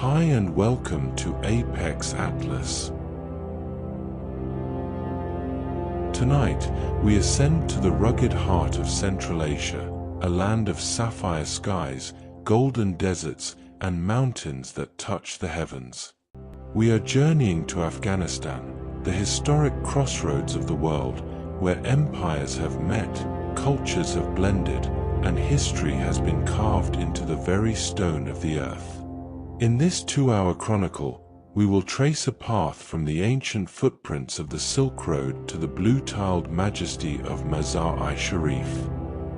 Hi and welcome to Apex Atlas. Tonight, we ascend to the rugged heart of Central Asia, a land of sapphire skies, golden deserts, and mountains that touch the heavens. We are journeying to Afghanistan, the historic crossroads of the world, where empires have met, cultures have blended, and history has been carved into the very stone of the earth. In this 2-hour chronicle, we will trace a path from the ancient footprints of the Silk Road to the blue-tiled majesty of Mazar-i-Sharif.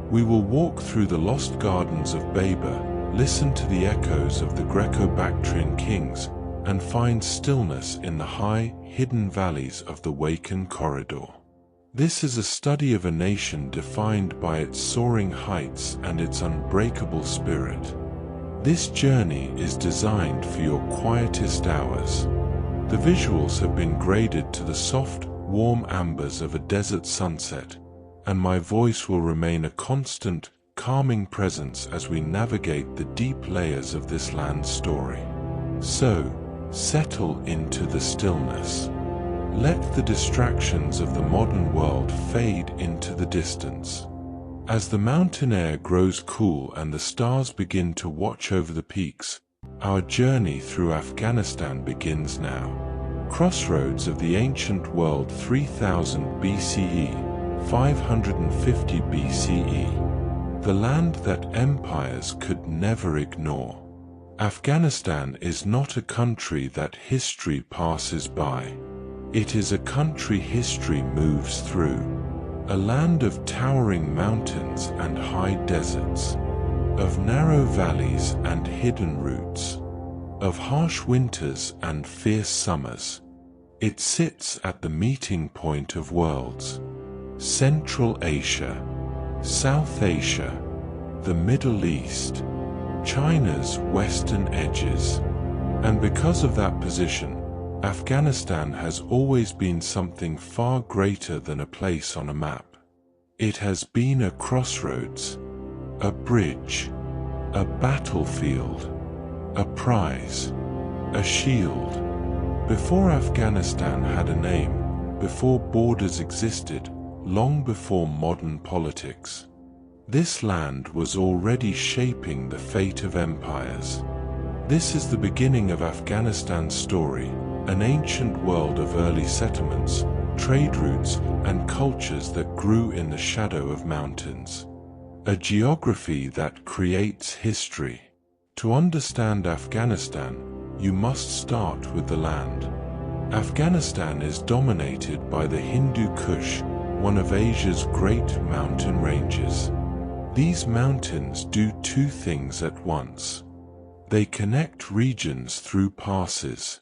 We will walk through the lost gardens of Babur, listen to the echoes of the Greco-Bactrian kings, and find stillness in the high, hidden valleys of the Wakan corridor. This is a study of a nation defined by its soaring heights and its unbreakable spirit. This journey is designed for your quietest hours. The visuals have been graded to the soft, warm ambers of a desert sunset, and my voice will remain a constant, calming presence as we navigate the deep layers of this land's story. So, settle into the stillness. Let the distractions of the modern world fade into the distance. As the mountain air grows cool and the stars begin to watch over the peaks, our journey through Afghanistan begins now. Crossroads of the ancient world, 3000 BCE, 550 BCE. The land that empires could never ignore. Afghanistan is not a country that history passes by. It is a country history moves through. A land of towering mountains and high deserts, of narrow valleys and hidden routes, of harsh winters and fierce summers. It sits at the meeting point of worlds. Central Asia, South Asia, the Middle East, China's western edges. And because of that position, Afghanistan has always been something far greater than a place on a map. It has been a crossroads, a bridge, a battlefield, a prize, a shield. Before Afghanistan had a name, before borders existed, long before modern politics, this land was already shaping the fate of empires. This is the beginning of Afghanistan's story. An ancient world of early settlements, trade routes, and cultures that grew in the shadow of mountains. A geography that creates history. To understand Afghanistan, you must start with the land. Afghanistan is dominated by the Hindu Kush, one of Asia's great mountain ranges. These mountains do two things at once. They connect regions through passes,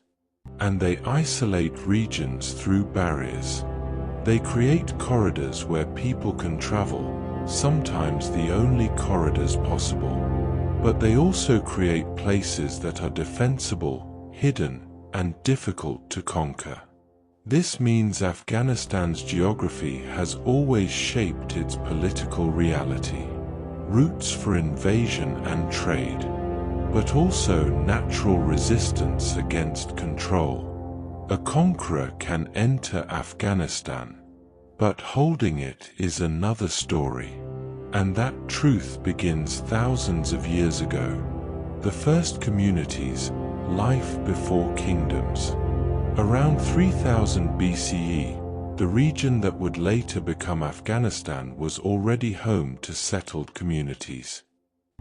and they isolate regions through barriers. They create corridors where people can travel, sometimes the only corridors possible. But they also create places that are defensible, hidden, and difficult to conquer. This means Afghanistan's geography has always shaped its political reality. Routes for invasion and trade, but also natural resistance against control. A conqueror can enter Afghanistan, but holding it is another story. And that truth begins thousands of years ago. The first communities, life before kingdoms. Around 3000 BCE, the region that would later become Afghanistan was already home to settled communities.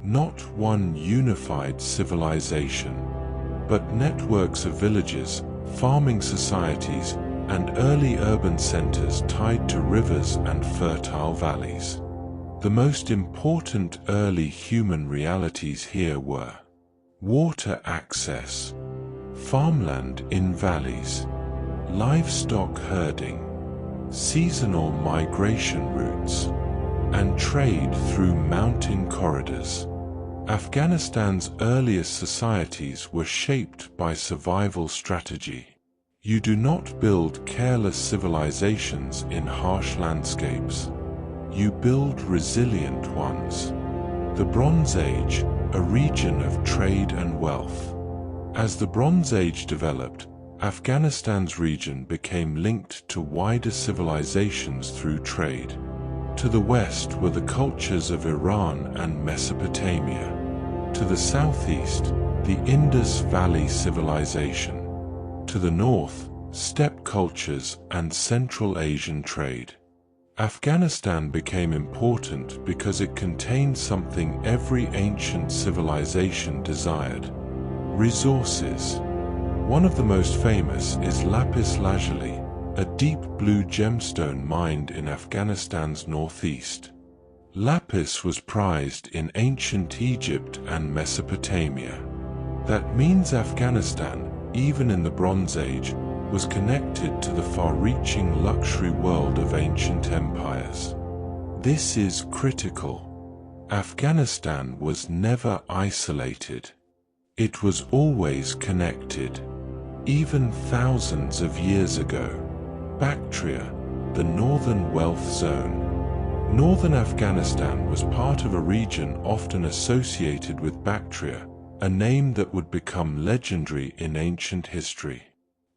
Not one unified civilization, but networks of villages, farming societies, and early urban centers tied to rivers and fertile valleys. The most important early human realities here were water access, farmland in valleys, livestock herding, seasonal migration routes, and trade through mountain corridors. Afghanistan's earliest societies were shaped by survival strategy. You do not build careless civilizations in harsh landscapes. You build resilient ones. The Bronze Age, a region of trade and wealth. As the Bronze Age developed, Afghanistan's region became linked to wider civilizations through trade. To the west were the cultures of Iran and Mesopotamia. To the southeast, the Indus Valley civilization. To the north, steppe cultures and Central Asian trade. Afghanistan became important because it contained something every ancient civilization desired: resources. One of the most famous is lapis lazuli, a deep blue gemstone mined in Afghanistan's northeast. Lapis was prized in ancient Egypt and Mesopotamia. That means Afghanistan, even in the Bronze Age, was connected to the far-reaching luxury world of ancient empires. This is critical. Afghanistan was never isolated. It was always connected. Even thousands of years ago. Bactria, the Northern Wealth Zone. Northern Afghanistan was part of a region often associated with Bactria, a name that would become legendary in ancient history.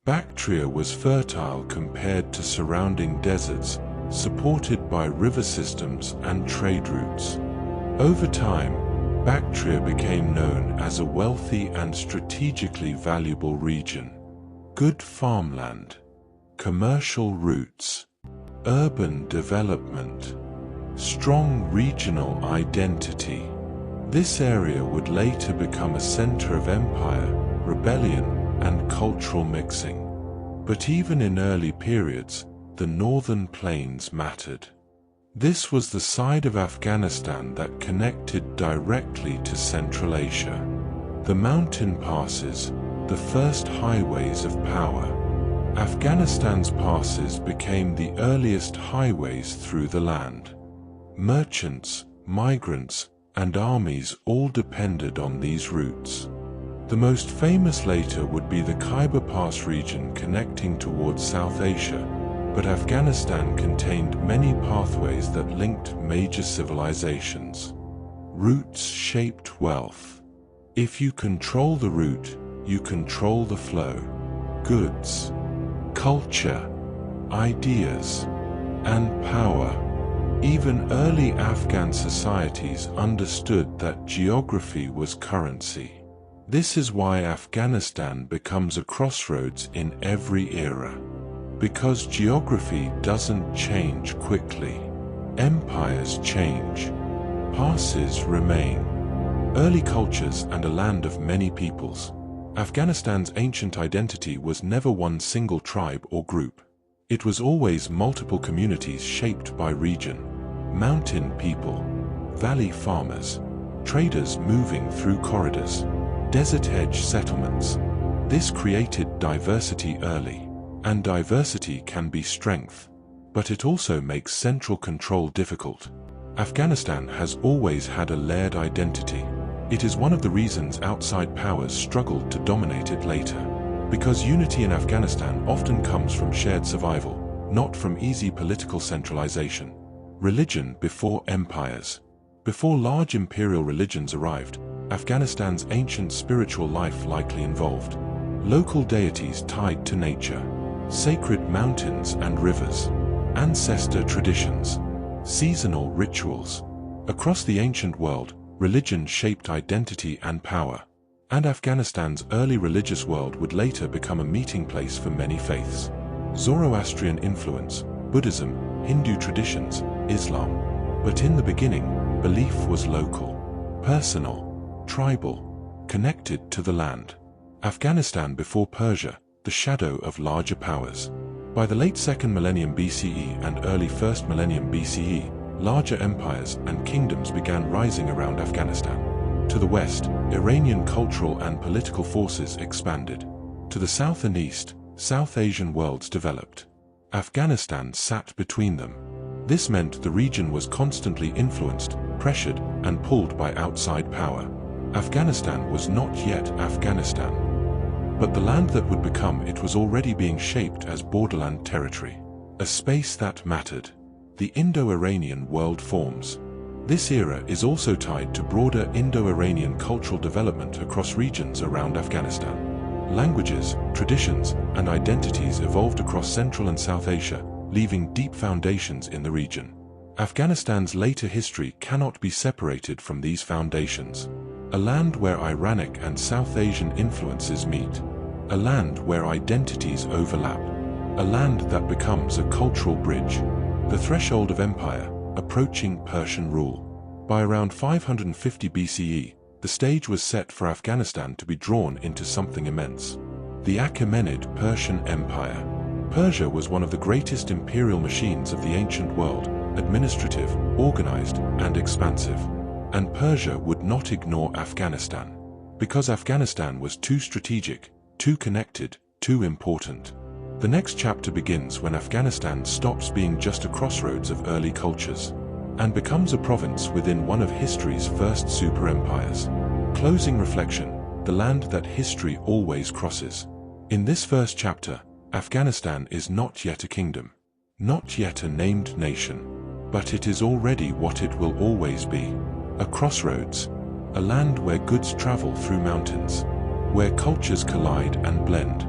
Bactria was fertile compared to surrounding deserts, supported by river systems and trade routes. Over time, Bactria became known as a wealthy and strategically valuable region. Good farmland, commercial routes, urban development, strong regional identity. This area would later become a center of empire, rebellion, and cultural mixing. But even in early periods, the northern plains mattered. This was the side of Afghanistan that connected directly to Central Asia. The mountain passes, the first highways of power. Afghanistan's passes became the earliest highways through the land. Merchants, migrants, and armies all depended on these routes. The most famous later would be the Khyber Pass region connecting towards South Asia, but Afghanistan contained many pathways that linked major civilizations. Routes shaped wealth. If you control the route, you control the flow. Goods, culture, ideas, and power. Even early Afghan societies understood that geography was currency. This is why Afghanistan becomes a crossroads in every era. Because geography doesn't change quickly. Empires change. Passes remain. Early cultures and a land of many peoples. Afghanistan's ancient identity was never one single tribe or group. It was always multiple communities shaped by region. Mountain people, valley farmers, traders moving through corridors, desert-edge settlements. This created diversity early, and diversity can be strength, but it also makes central control difficult. Afghanistan has always had a layered identity. It is one of the reasons outside powers struggled to dominate it later, because unity in Afghanistan often comes from shared survival, not from easy political centralization. Religion before empires. Before large imperial religions arrived, Afghanistan's ancient spiritual life likely involved local deities tied to nature, sacred mountains and rivers, ancestor traditions, seasonal rituals. Across the ancient world, religion shaped identity and power, and Afghanistan's early religious world would later become a meeting place for many faiths. Zoroastrian influence, Buddhism, Hindu traditions, Islam. But in the beginning, belief was local, personal, tribal, connected to the land. Afghanistan before Persia, the shadow of larger powers. By the late 2nd millennium BCE and early 1st millennium BCE, larger empires and kingdoms began rising around Afghanistan. To the west, Iranian cultural and political forces expanded. To the south and east, South Asian worlds developed. Afghanistan sat between them. This meant the region was constantly influenced, pressured, and pulled by outside power. Afghanistan was not yet Afghanistan. But the land that would become it was already being shaped as borderland territory. A space that mattered. The Indo-Iranian world forms. This era is also tied to broader Indo-Iranian cultural development across regions around Afghanistan. Languages, traditions, and identities evolved across Central and South Asia, leaving deep foundations in the region. Afghanistan's later history cannot be separated from these foundations. A land where Iranic and South Asian influences meet. A land where identities overlap. A land that becomes a cultural bridge. The threshold of empire, approaching Persian rule. By around 550 BCE, the stage was set for Afghanistan to be drawn into something immense. The Achaemenid Persian Empire. Persia was one of the greatest imperial machines of the ancient world, administrative, organized, and expansive. And Persia would not ignore Afghanistan. Because Afghanistan was too strategic, too connected, too important. The next chapter begins when Afghanistan stops being just a crossroads of early cultures and becomes a province within one of history's first super empires. Closing reflection, the land that history always crosses. In this first chapter, Afghanistan is not yet a kingdom, not yet a named nation, but it is already what it will always be. A crossroads, a land where goods travel through mountains, where cultures collide and blend,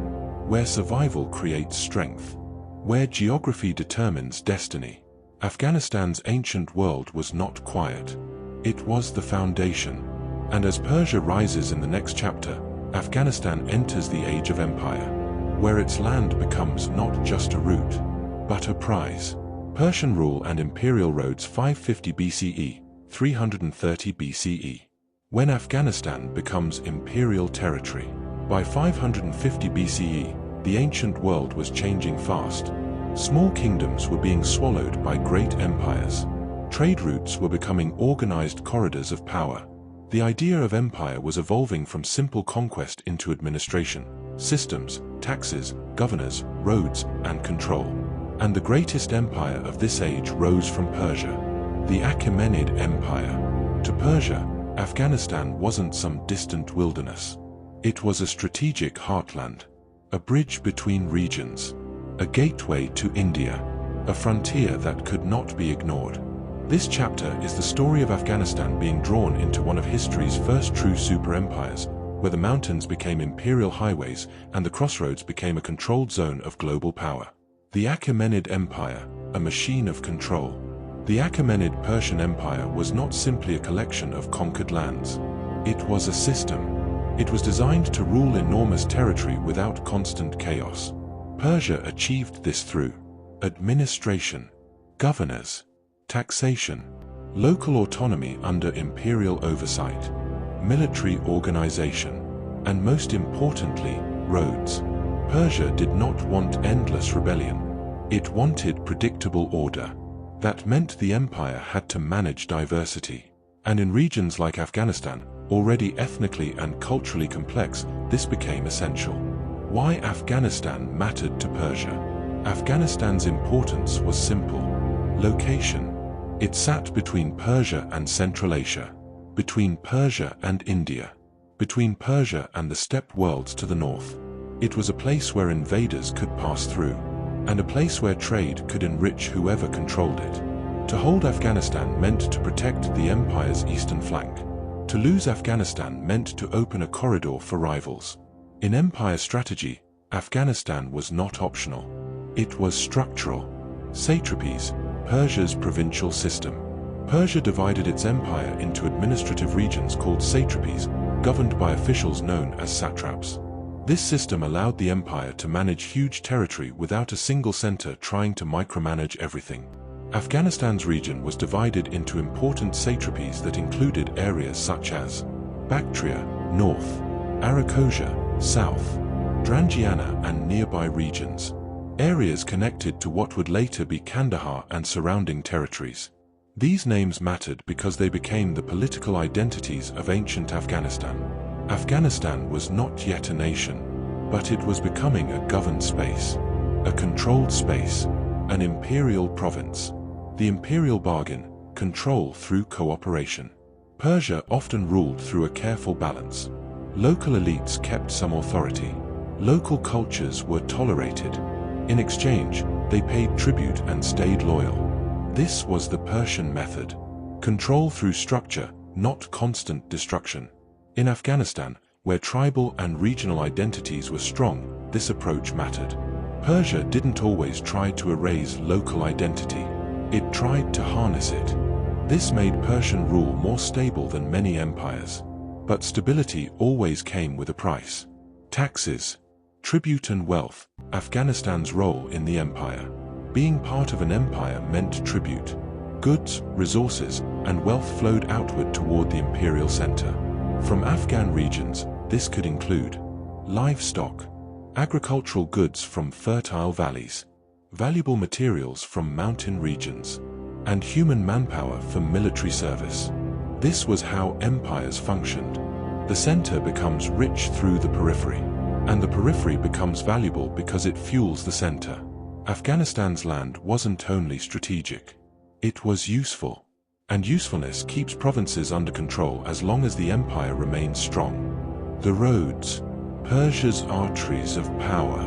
where survival creates strength, where geography determines destiny. Afghanistan's ancient world was not quiet. It was the foundation. And as Persia rises in the next chapter, Afghanistan enters the age of empire, where its land becomes not just a route, but a prize. Persian rule and imperial roads 550 BCE, 330 BCE. When Afghanistan becomes imperial territory. By 550 BCE, the ancient world was changing fast. Small kingdoms were being swallowed by great empires. Trade routes were becoming organized corridors of power. The idea of empire was evolving from simple conquest into administration, systems, taxes, governors, roads, and control. And the greatest empire of this age rose from Persia, the Achaemenid Empire. To Persia, Afghanistan wasn't some distant wilderness. It was a strategic heartland, a bridge between regions, a gateway to India, a frontier that could not be ignored. This chapter is the story of Afghanistan being drawn into one of history's first true super empires, where the mountains became imperial highways and the crossroads became a controlled zone of global power. The Achaemenid Empire, a machine of control. The Achaemenid Persian Empire was not simply a collection of conquered lands. It was a system. It was designed to rule enormous territory without constant chaos. Persia achieved this through administration, governors, taxation, local autonomy under imperial oversight, military organization, and most importantly, roads. Persia did not want endless rebellion. It wanted predictable order. That meant the empire had to manage diversity. And in regions like Afghanistan, already ethnically and culturally complex, this became essential. Why Afghanistan mattered to Persia? Afghanistan's importance was simple. Location. It sat between Persia and Central Asia, between Persia and India, between Persia and the steppe worlds to the north. It was a place where invaders could pass through, and a place where trade could enrich whoever controlled it. To hold Afghanistan meant to protect the empire's eastern flank. To lose Afghanistan meant to open a corridor for rivals. In empire strategy, Afghanistan was not optional. It was structural. Satrapies, Persia's provincial system. Persia divided its empire into administrative regions called satrapies, governed by officials known as satraps. This system allowed the empire to manage huge territory without a single center trying to micromanage everything. Afghanistan's region was divided into important satrapies that included areas such as Bactria, north, Arachosia, south, Drangiana and nearby regions. Areas connected to what would later be Kandahar and surrounding territories. These names mattered because they became the political identities of ancient Afghanistan. Afghanistan was not yet a nation, but it was becoming a governed space, a controlled space, an imperial province. The imperial bargain, control through cooperation. Persia often ruled through a careful balance. Local elites kept some authority. Local cultures were tolerated. In exchange, they paid tribute and stayed loyal. This was the Persian method. Control through structure, not constant destruction. In Afghanistan, where tribal and regional identities were strong, this approach mattered. Persia didn't always try to erase local identity. It tried to harness it. This made Persian rule more stable than many empires. But stability always came with a price. Taxes, tribute and wealth. Afghanistan's role in the empire. Being part of an empire meant tribute. Goods, resources, and wealth flowed outward toward the imperial center. From Afghan regions, this could include livestock, agricultural goods from fertile valleys, valuable materials from mountain regions, and human manpower for military service. This was how empires functioned. The center becomes rich through the periphery, and the periphery becomes valuable because it fuels the center. Afghanistan's land wasn't only strategic, it was useful. And usefulness keeps provinces under control as long as the empire remains strong. The roads, Persia's arteries of power.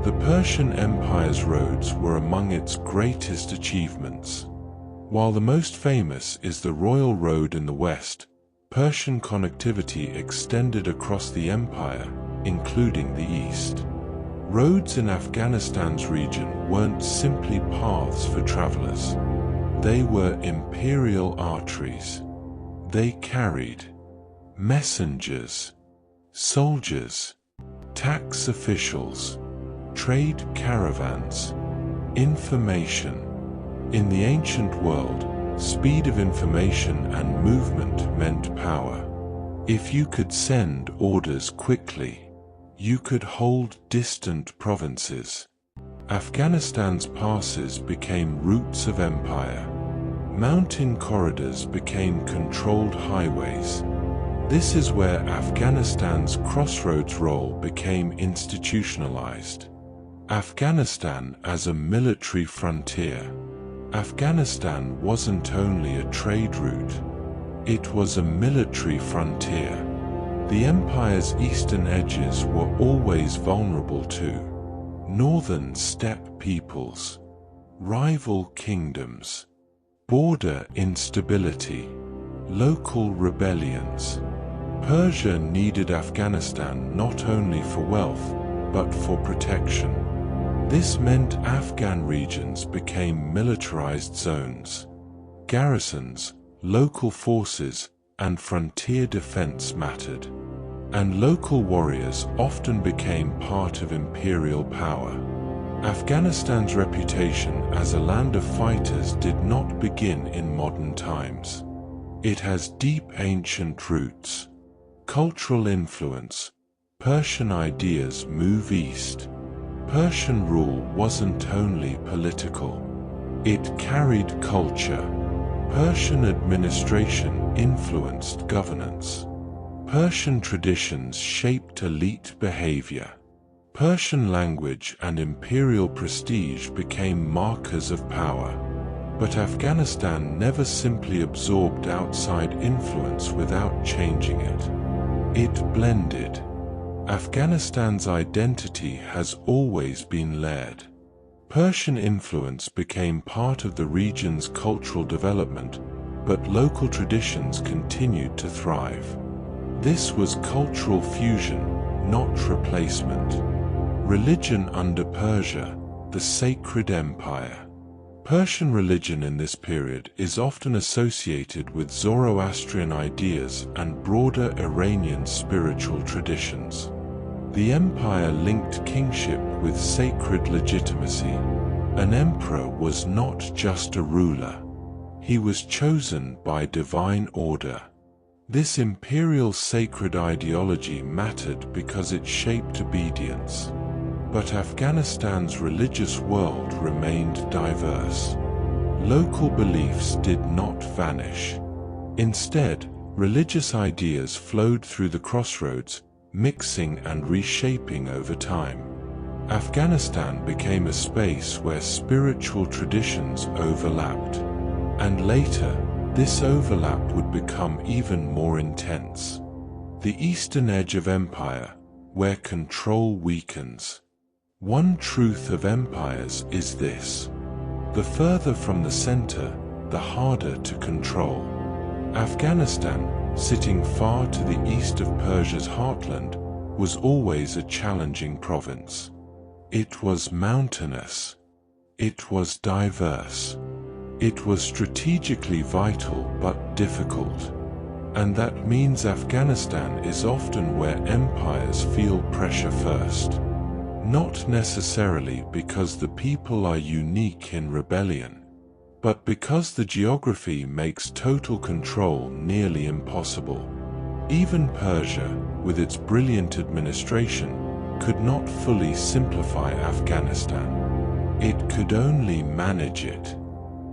The Persian Empire's roads were among its greatest achievements. While the most famous is the Royal Road in the west, Persian connectivity extended across the empire, including the east. Roads in Afghanistan's region weren't simply paths for travelers. They were imperial arteries. They carried messengers, soldiers, tax officials, trade caravans, information. In the ancient world, speed of information and movement meant power. If you could send orders quickly, you could hold distant provinces. Afghanistan's passes became routes of empire. Mountain corridors became controlled highways. This is where Afghanistan's crossroads role became institutionalized. Afghanistan as a military frontier. Afghanistan wasn't only a trade route, it was a military frontier. The empire's eastern edges were always vulnerable to northern steppe peoples, rival kingdoms, border instability, local rebellions. Persia needed Afghanistan not only for wealth, but for protection. This meant Afghan regions became militarized zones. Garrisons, local forces, and frontier defense mattered. And local warriors often became part of imperial power. Afghanistan's reputation as a land of fighters did not begin in modern times. It has deep ancient roots. Cultural influence. Persian ideas move east. Persian rule wasn't only political. It carried culture. Persian administration influenced governance. Persian traditions shaped elite behavior. Persian language and imperial prestige became markers of power. But Afghanistan never simply absorbed outside influence without changing it. It blended. Afghanistan's identity has always been layered. Persian influence became part of the region's cultural development, but local traditions continued to thrive. This was cultural fusion, not replacement. Religion under Persia, the sacred empire. Persian religion in this period is often associated with Zoroastrian ideas and broader Iranian spiritual traditions. The empire linked kingship with sacred legitimacy. An emperor was not just a ruler. He was chosen by divine order. This imperial sacred ideology mattered because it shaped obedience. But Afghanistan's religious world remained diverse. Local beliefs did not vanish. Instead, religious ideas flowed through the crossroads, mixing and reshaping over time. Afghanistan became a space where spiritual traditions overlapped. And later, this overlap would become even more intense. The eastern edge of empire, where control weakens. One truth of empires is this: the further from the center, the harder to control. Afghanistan, sitting far to the east of Persia's heartland, was always a challenging province. It was mountainous. It was diverse. It was strategically vital but difficult. And that means Afghanistan is often where empires feel pressure first. Not necessarily because the people are unique in rebellion, but because the geography makes total control nearly impossible. Even Persia, with its brilliant administration, could not fully simplify Afghanistan. It could only manage it.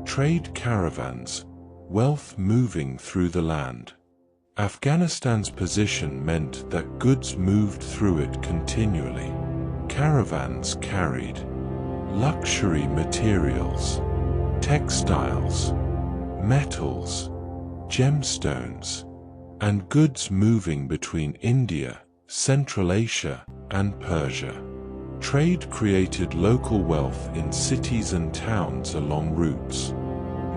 Trade caravans, wealth moving through the land. Afghanistan's position meant that goods moved through it continually. Caravans carried luxury materials, textiles, metals, gemstones, and goods moving between India, Central Asia, and Persia. Trade created local wealth in cities and towns along routes.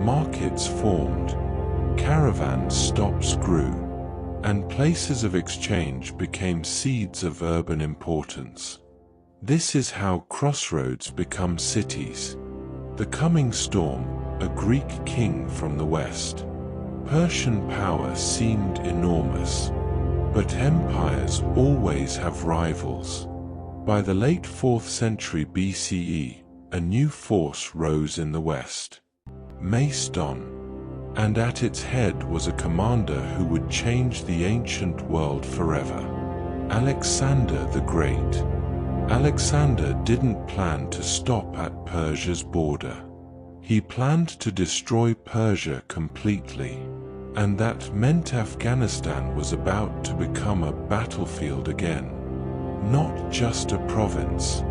Markets formed, caravan stops grew, and places of exchange became seeds of urban importance. This is how crossroads become cities. The coming storm, a Greek king from the west. Persian power seemed enormous, but empires always have rivals. By the late 4th century BCE, a new force rose in the west, Macedon, and at its head was a commander who would change the ancient world forever, Alexander the Great. Alexander didn't plan to stop at Persia's border. He planned to destroy Persia completely, and that meant Afghanistan was about to become a battlefield again. Not just a province,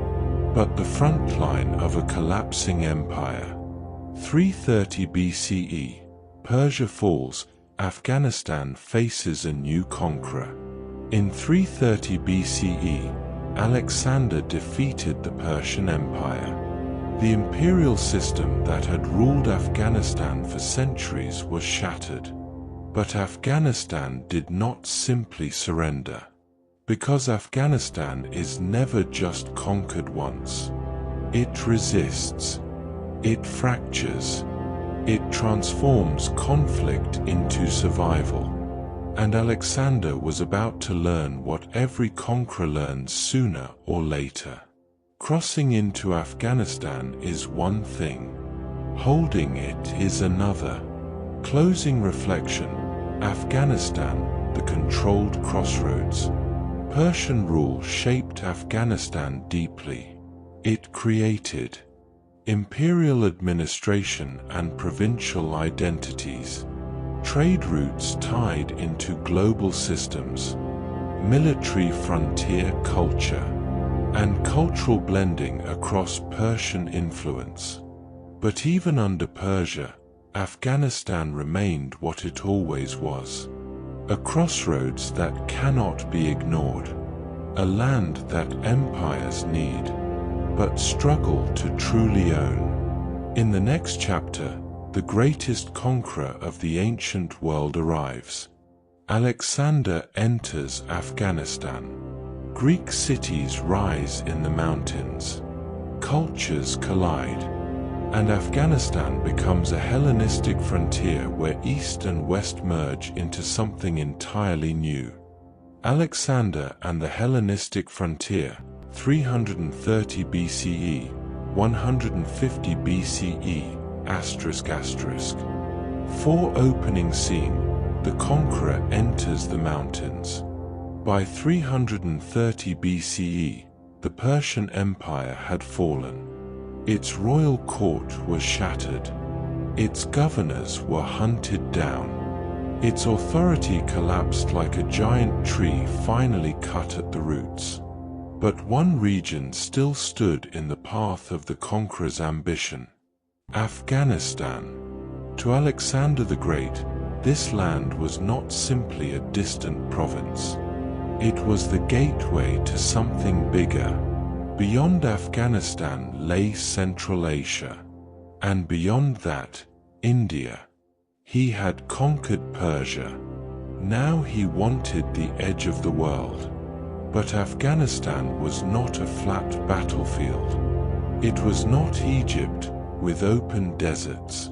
but the front line of a collapsing empire. 330 BCE, Persia falls, Afghanistan faces a new conqueror. In 330 BCE, Alexander defeated the Persian Empire. The imperial system that had ruled Afghanistan for centuries was shattered. But Afghanistan did not simply surrender. Because Afghanistan is never just conquered once. It resists. It fractures. It transforms conflict into survival. And Alexander was about to learn what every conqueror learns sooner or later. Crossing into Afghanistan is one thing. Holding it is another. Closing reflection. Afghanistan, the controlled crossroads. Persian rule shaped Afghanistan deeply. It created imperial administration and provincial identities, trade routes tied into global systems, military frontier culture, and cultural blending across Persian influence. But even under Persia, Afghanistan remained what it always was. A crossroads that cannot be ignored. A land that empires need, but struggle to truly own. In the next chapter, the greatest conqueror of the ancient world arrives. Alexander enters Afghanistan. Greek cities rise in the mountains. Cultures collide. And Afghanistan becomes a Hellenistic frontier where East and West merge into something entirely new. Alexander and the Hellenistic frontier, 330 BCE, 150 BCE, ****. Opening scene, the conqueror enters the mountains. By 330 BCE, the Persian Empire had fallen. Its royal court was shattered. Its governors were hunted down. Its authority collapsed like a giant tree finally cut at the roots. But one region still stood in the path of the conqueror's ambition. Afghanistan. To Alexander the Great, this land was not simply a distant province. It was the gateway to something bigger. Beyond Afghanistan lay Central Asia. And beyond that, India. He had conquered Persia. Now he wanted the edge of the world. But Afghanistan was not a flat battlefield. It was not Egypt, with open deserts.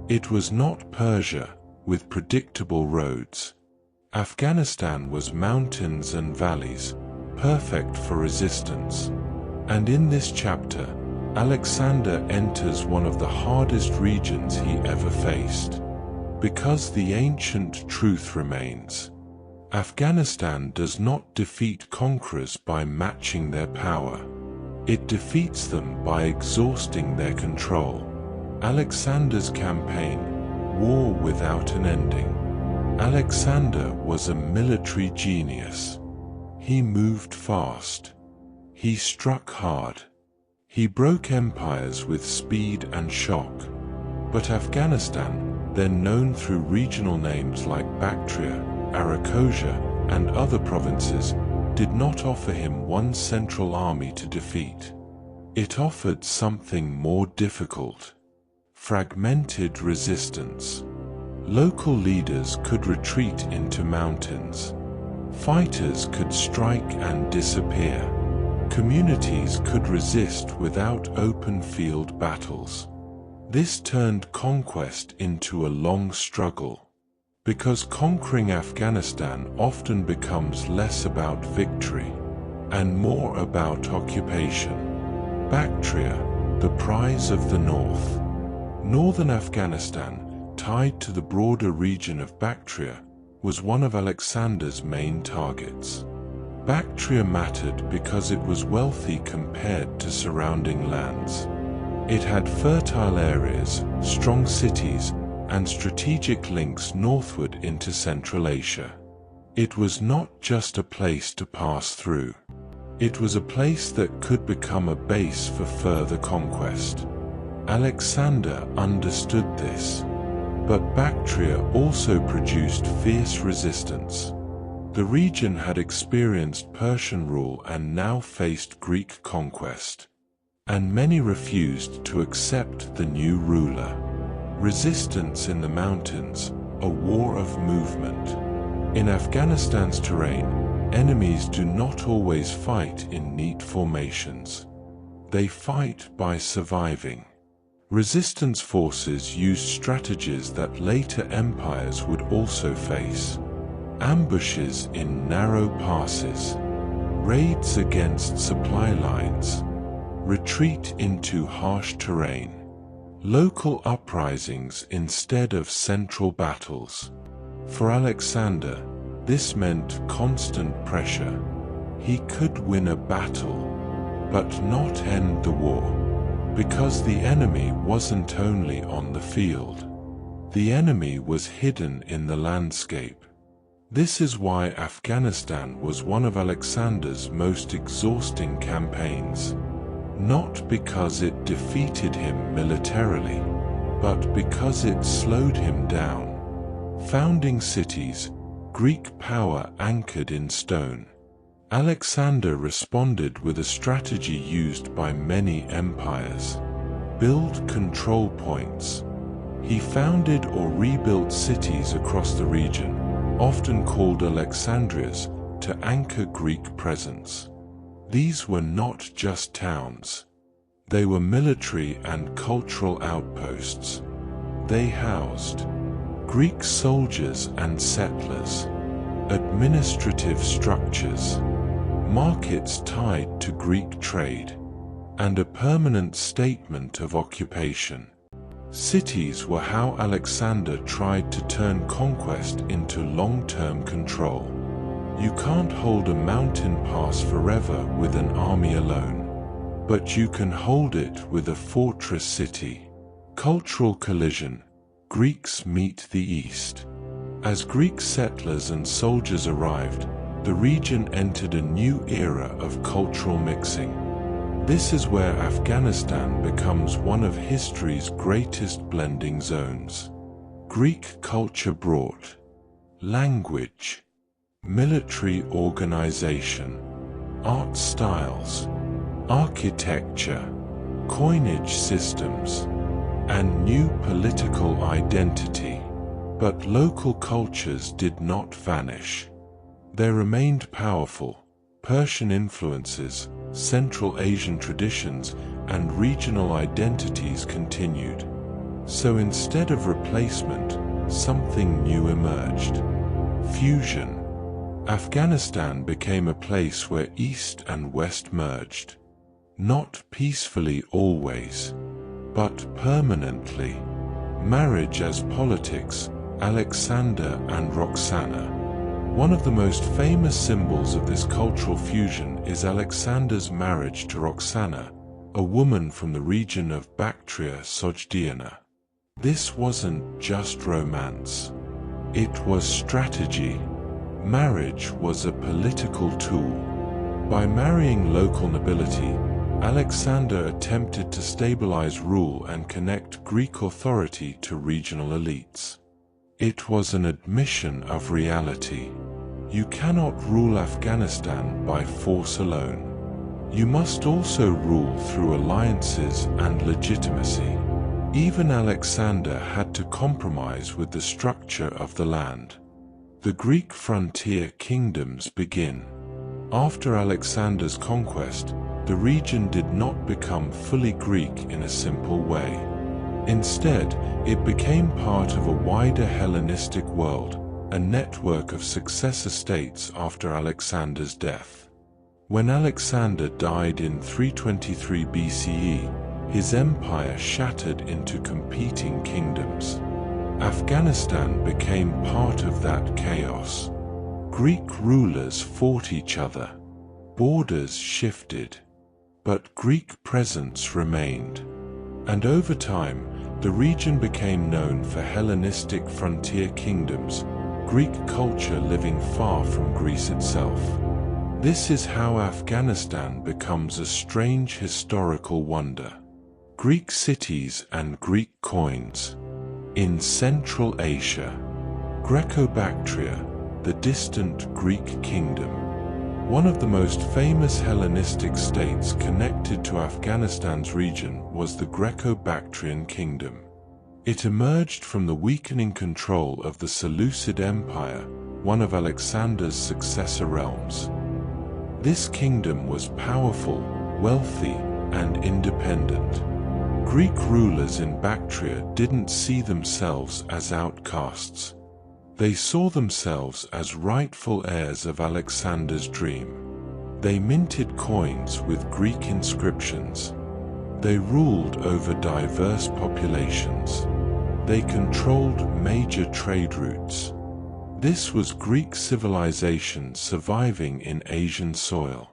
It was not Persia, with predictable roads. Afghanistan was mountains and valleys, perfect for resistance. And in this chapter, Alexander enters one of the hardest regions he ever faced. Because the ancient truth remains. Afghanistan does not defeat conquerors by matching their power. It defeats them by exhausting their control. Alexander's campaign, war without an ending. Alexander was a military genius. He moved fast. He struck hard. He broke empires with speed and shock. But Afghanistan, then known through regional names like Bactria, Arachosia, and other provinces, did not offer him one central army to defeat. It offered something more difficult: fragmented resistance. Local leaders could retreat into mountains. Fighters could strike and disappear. Communities could resist without open field battles. This turned conquest into a long struggle. Because conquering Afghanistan often becomes less about victory and more about occupation. Bactria, the prize of the north. Northern Afghanistan, tied to the broader region of Bactria, was one of Alexander's main targets. Bactria mattered because it was wealthy compared to surrounding lands. It had fertile areas, strong cities, and strategic links northward into Central Asia. It was not just a place to pass through. It was a place that could become a base for further conquest. Alexander understood this. But Bactria also produced fierce resistance. The region had experienced Persian rule and now faced Greek conquest. And many refused to accept the new ruler. Resistance in the mountains, a war of movement. In Afghanistan's terrain, enemies do not always fight in neat formations. They fight by surviving. Resistance forces used strategies that later empires would also face. Ambushes in narrow passes, raids against supply lines, retreat into harsh terrain, local uprisings instead of central battles. For Alexander, this meant constant pressure. He could win a battle, but not end the war, because the enemy wasn't only on the field. The enemy was hidden in the landscape. This is why Afghanistan was one of Alexander's most exhausting campaigns. Not because it defeated him militarily, but because it slowed him down. Founding cities, Greek power anchored in stone. Alexander responded with a strategy used by many empires. Build control points. He founded or rebuilt cities across the region, often called Alexandrias, to anchor Greek presence. These were not just towns. They were military and cultural outposts. They housed Greek soldiers and settlers, administrative structures, markets tied to Greek trade, and a permanent statement of occupation. Cities were how Alexander tried to turn conquest into long-term control. You can't hold a mountain pass forever with an army alone, but you can hold it with a fortress city. Cultural collision. Greeks meet the East. As Greek settlers and soldiers arrived, the region entered a new era of cultural mixing. This is where Afghanistan becomes one of history's greatest blending zones. Greek culture brought language, military organization, art styles, architecture, coinage systems, and new political identity. But local cultures did not vanish. They remained powerful. Persian influences, Central Asian traditions, and regional identities continued. So instead of replacement, something new emerged. Fusion. Afghanistan became a place where East and West merged. Not peacefully always, but permanently. Marriage as politics, Alexander and Roxana. One of the most famous symbols of this cultural fusion is Alexander's marriage to Roxana, a woman from the region of Bactria Sogdiana. This wasn't just romance. It was strategy. Marriage was a political tool. By marrying local nobility, Alexander attempted to stabilize rule and connect Greek authority to regional elites. It was an admission of reality. You cannot rule Afghanistan by force alone. You must also rule through alliances and legitimacy. Even Alexander had to compromise with the structure of the land. The Greek frontier kingdoms begin. After Alexander's conquest, the region did not become fully Greek in a simple way. Instead, it became part of a wider Hellenistic world, a network of successor states after Alexander's death. When Alexander died in 323 BCE, his empire shattered into competing kingdoms. Afghanistan became part of that chaos. Greek rulers fought each other. Borders shifted. But Greek presence remained. And over time, the region became known for Hellenistic frontier kingdoms, Greek culture living far from Greece itself. This is how Afghanistan becomes a strange historical wonder. Greek cities and Greek coins. In Central Asia, Greco-Bactria, the distant Greek kingdom. One of the most famous Hellenistic states connected to Afghanistan's region was the Greco-Bactrian kingdom. It emerged from the weakening control of the Seleucid Empire, one of Alexander's successor realms. This kingdom was powerful, wealthy, and independent. Greek rulers in Bactria didn't see themselves as outcasts. They saw themselves as rightful heirs of Alexander's dream. They minted coins with Greek inscriptions. They ruled over diverse populations. They controlled major trade routes. This was Greek civilization surviving in Asian soil.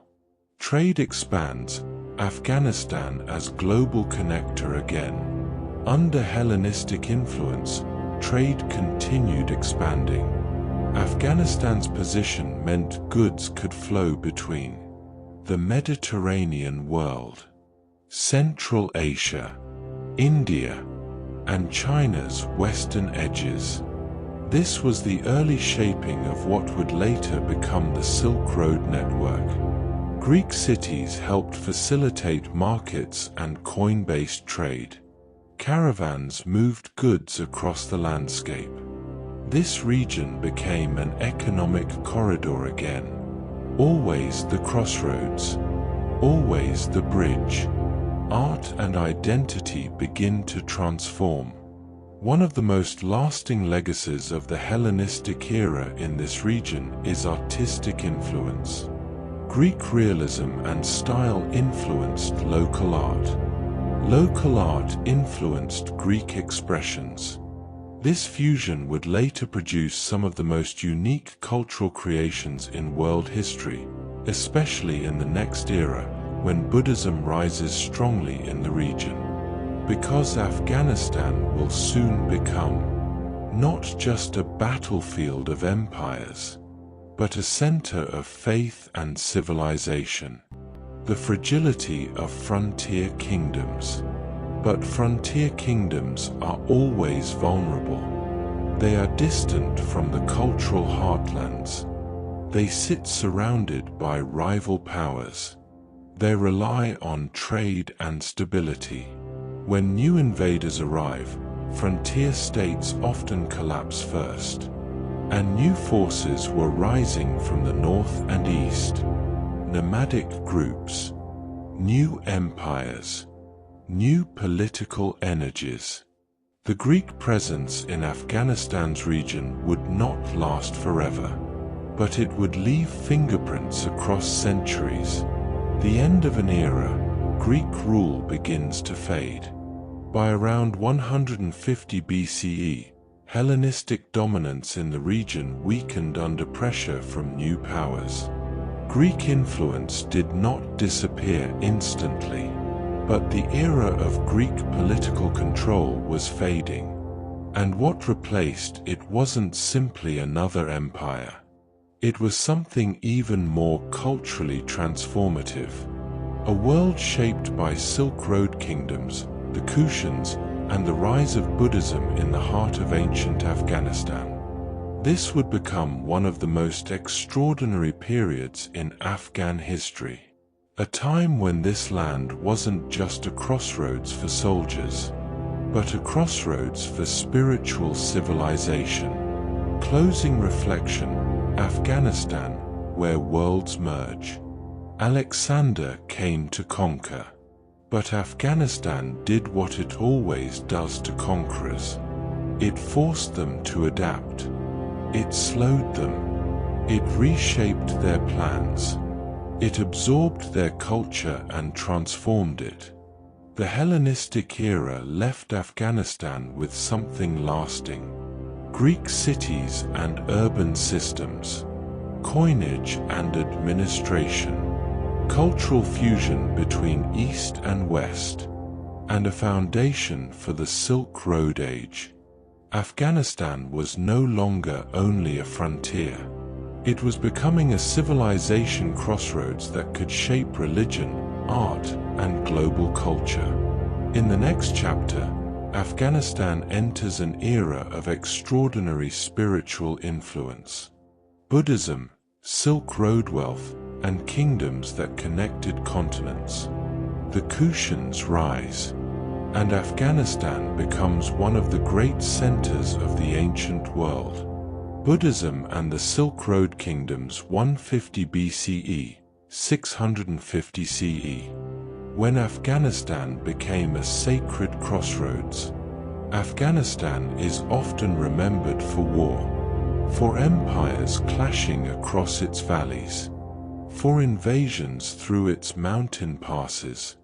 Trade expands, Afghanistan as global connector again. Under Hellenistic influence, trade continued expanding. Afghanistan's position meant goods could flow between the Mediterranean world, Central Asia, India, and China's western edges. This was the early shaping of what would later become the Silk Road network. Greek cities helped facilitate markets and coin-based trade. Caravans moved goods across the landscape. This region became an economic corridor again. Always the crossroads. Always the bridge. Art and identity begin to transform. One of the most lasting legacies of the Hellenistic era in this region is artistic influence. Greek realism and style influenced local art. Local art influenced Greek expressions. This fusion would later produce some of the most unique cultural creations in world history, especially in the next era, when Buddhism rises strongly in the region. Because Afghanistan will soon become not just a battlefield of empires, but a center of faith and civilization. The fragility of frontier kingdoms. But frontier kingdoms are always vulnerable. They are distant from the cultural heartlands. They sit surrounded by rival powers. They rely on trade and stability. When new invaders arrive, frontier states often collapse first, and new forces were rising from the north and east. Nomadic groups, new empires, new political energies. The Greek presence in Afghanistan's region would not last forever, but it would leave fingerprints across centuries. The end of an era, Greek rule begins to fade. By around 150 BCE, Hellenistic dominance in the region weakened under pressure from new powers. Greek influence did not disappear instantly, but the era of Greek political control was fading, and what replaced it wasn't simply another empire. It was something even more culturally transformative. A world shaped by Silk Road kingdoms, the Kushans, and the rise of Buddhism in the heart of ancient Afghanistan. This would become one of the most extraordinary periods in Afghan history. A time when this land wasn't just a crossroads for soldiers, but a crossroads for spiritual civilization. Closing reflection, Afghanistan, where worlds merge. Alexander came to conquer, but Afghanistan did what it always does to conquerors. It forced them to adapt. It slowed them. It reshaped their plans. It absorbed their culture and transformed it. The Hellenistic era left Afghanistan with something lasting. Greek cities and urban systems, coinage and administration, cultural fusion between East and West, and a foundation for the Silk Road age. Afghanistan was no longer only a frontier. It was becoming a civilization crossroads that could shape religion, art, and global culture. In the next chapter, Afghanistan enters an era of extraordinary spiritual influence. Buddhism, Silk Road wealth, and kingdoms that connected continents. The Kushans rise, and Afghanistan becomes one of the great centers of the ancient world. Buddhism and the Silk Road kingdoms 150 BCE, 650 CE. When Afghanistan became a sacred crossroads. Afghanistan is often remembered for war, for empires clashing across its valleys, for invasions through its mountain passes,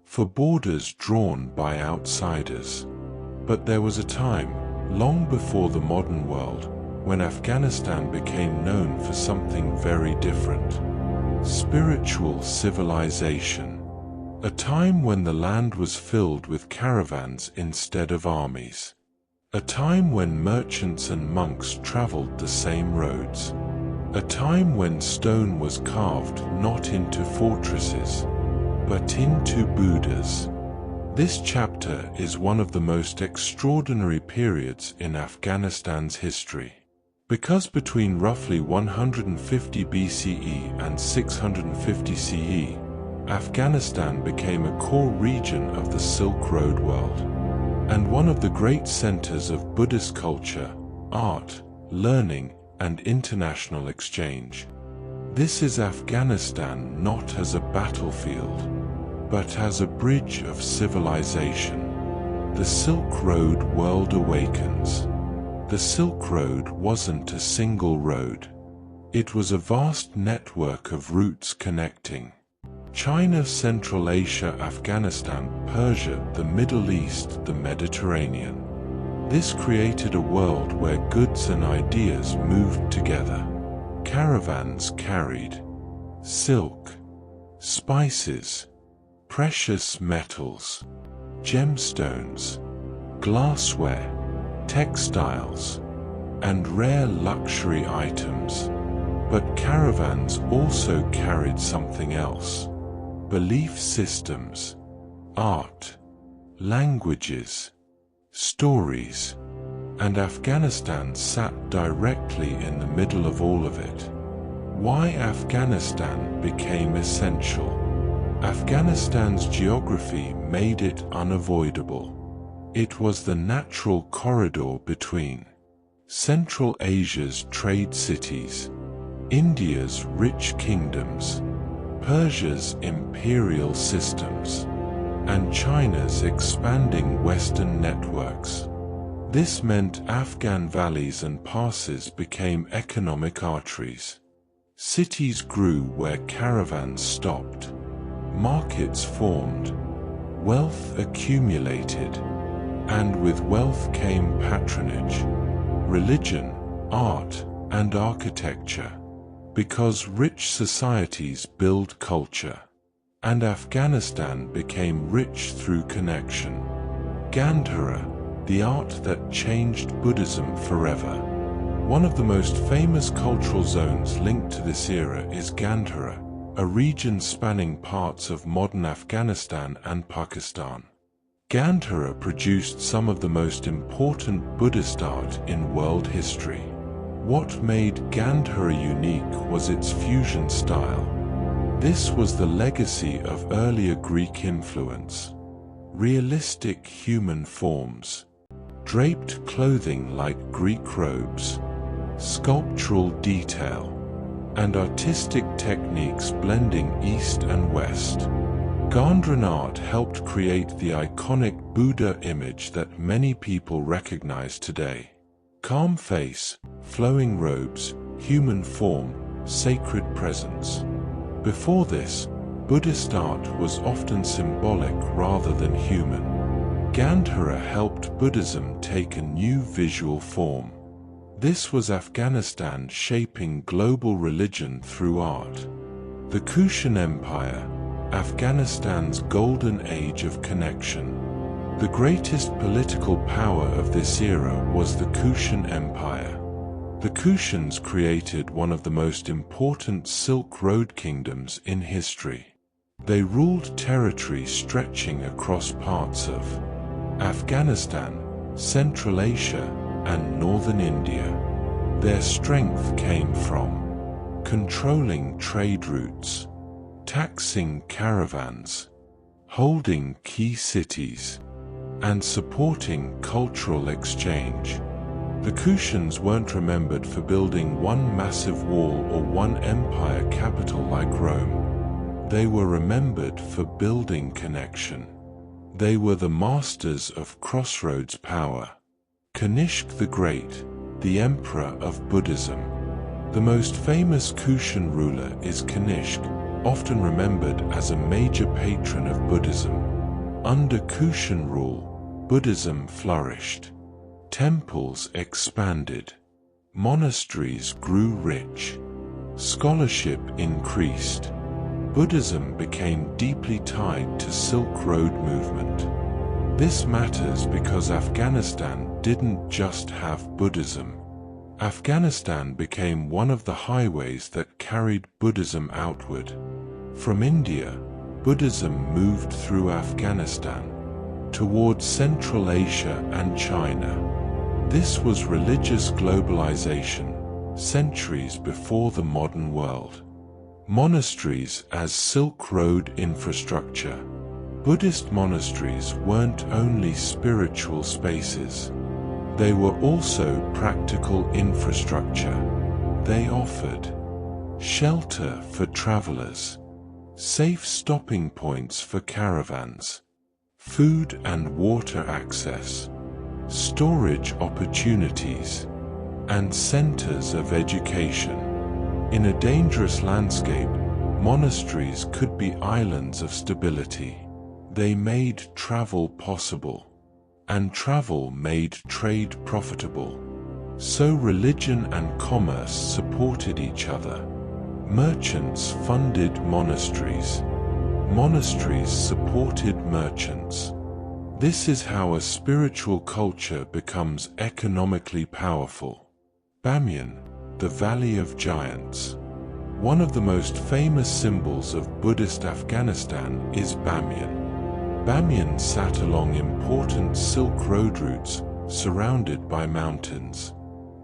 for borders drawn by outsiders. But there was a time, long before the modern world, when Afghanistan became known for something very different. Spiritual civilization. A time when the land was filled with caravans instead of armies. A time when merchants and monks traveled the same roads. A time when stone was carved not into fortresses, but into Buddhas. This chapter is one of the most extraordinary periods in Afghanistan's history. Because between roughly 150 BCE and 650 CE, Afghanistan became a core region of the Silk Road world, and one of the great centers of Buddhist culture, art, learning, and international exchange. This is Afghanistan not as a battlefield, but as a bridge of civilization. The Silk Road world awakens. The Silk Road wasn't a single road. It was a vast network of routes connecting China, Central Asia, Afghanistan, Persia, the Middle East, the Mediterranean. This created a world where goods and ideas moved together. Caravans carried silk, spices, precious metals, gemstones, glassware, textiles, and rare luxury items. But caravans also carried something else. Belief systems, art, languages, stories, and Afghanistan sat directly in the middle of all of it. Why Afghanistan became essential. Afghanistan's geography made it unavoidable. It was the natural corridor between Central Asia's trade cities, India's rich kingdoms, Persia's imperial systems, and China's expanding Western networks. This meant Afghan valleys and passes became economic arteries. Cities grew where caravans stopped, markets formed, wealth accumulated, and with wealth came patronage, religion, art, and architecture, because rich societies build culture, and Afghanistan became rich through connection. Gandhara, the art that changed Buddhism forever. One of the most famous cultural zones linked to this era is Gandhara, a region spanning parts of modern Afghanistan and Pakistan. Gandhara produced some of the most important Buddhist art in world history. What made Gandhara unique was its fusion style. This was the legacy of earlier Greek influence. Realistic human forms, draped clothing like Greek robes, sculptural detail, and artistic techniques blending East and West. Gandharan art helped create the iconic Buddha image that many people recognize today. Calm face, flowing robes, human form, sacred presence. Before this, Buddhist art was often symbolic rather than human. Gandhara helped Buddhism take a new visual form. This was Afghanistan shaping global religion through art. The Kushan Empire, Afghanistan's golden age of connection. The greatest political power of this era was the Kushan Empire. The Kushans created one of the most important Silk Road kingdoms in history. They ruled territory stretching across parts of Afghanistan, Central Asia, and northern India. Their strength came from controlling trade routes, taxing caravans, holding key cities, and supporting cultural exchange. The Kushans weren't remembered for building one massive wall or one empire capital like Rome. They were remembered for building connection. They were the masters of Crossroads power. Kanishk the Great, the emperor of Buddhism. The most famous Kushan ruler is Kanishk, often remembered as a major patron of Buddhism. Under Kushan rule, Buddhism flourished. Temples expanded. Monasteries grew rich. Scholarship increased. Buddhism became deeply tied to Silk Road movement. This matters because Afghanistan didn't just have Buddhism. Afghanistan became one of the highways that carried Buddhism outward. From India, Buddhism moved through Afghanistan, towards Central Asia and China. This was religious globalization, centuries before the modern world. Monasteries as Silk Road infrastructure. Buddhist monasteries weren't only spiritual spaces. They were also practical infrastructure. They offered shelter for travelers, safe stopping points for caravans, food and water access, storage opportunities, and centers of education. In a dangerous landscape, monasteries could be islands of stability. They made travel possible, and travel made trade profitable. So religion and commerce supported each other. Merchants funded monasteries. Monasteries supported merchants. This is how a spiritual culture becomes economically powerful. Bamyan, the Valley of Giants. One of the most famous symbols of Buddhist Afghanistan is Bamyan. Bamyan sat along important Silk Road routes, surrounded by mountains.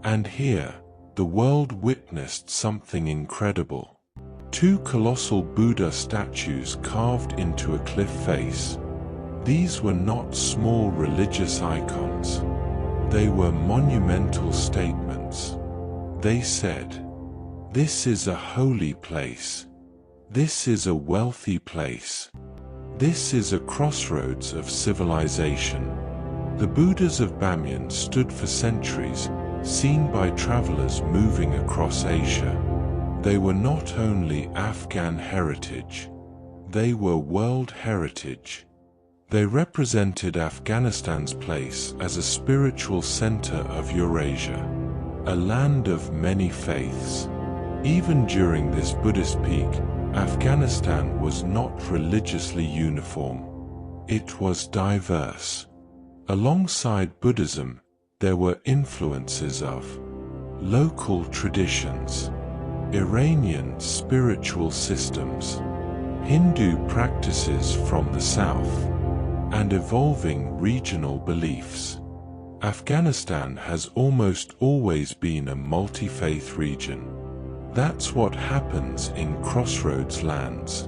And here, the world witnessed something incredible. 2 colossal Buddha statues carved into a cliff face. These were not small religious icons. They were monumental statements. They said, "This is a holy place. This is a wealthy place. This is a crossroads of civilization." The Buddhas of Bamyan stood for centuries, seen by travelers moving across Asia. They were not only Afghan heritage, they were world heritage. They represented Afghanistan's place as a spiritual center of Eurasia, a land of many faiths. Even during this Buddhist peak, Afghanistan was not religiously uniform. It was diverse. Alongside Buddhism, there were influences of local traditions, Iranian spiritual systems, Hindu practices from the south, and evolving regional beliefs. Afghanistan has almost always been a multi-faith region. That's what happens in Crossroads lands.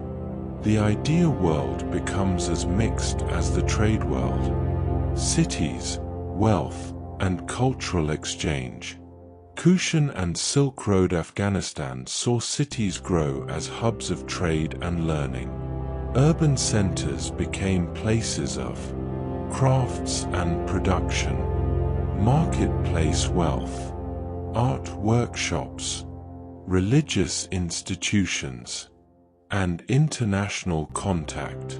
The idea world becomes as mixed as the trade world. Cities, wealth, and cultural exchange. Kushan and Silk Road Afghanistan saw cities grow as hubs of trade and learning. Urban centers became places of crafts and production, marketplace wealth, art workshops, religious institutions, and international contact.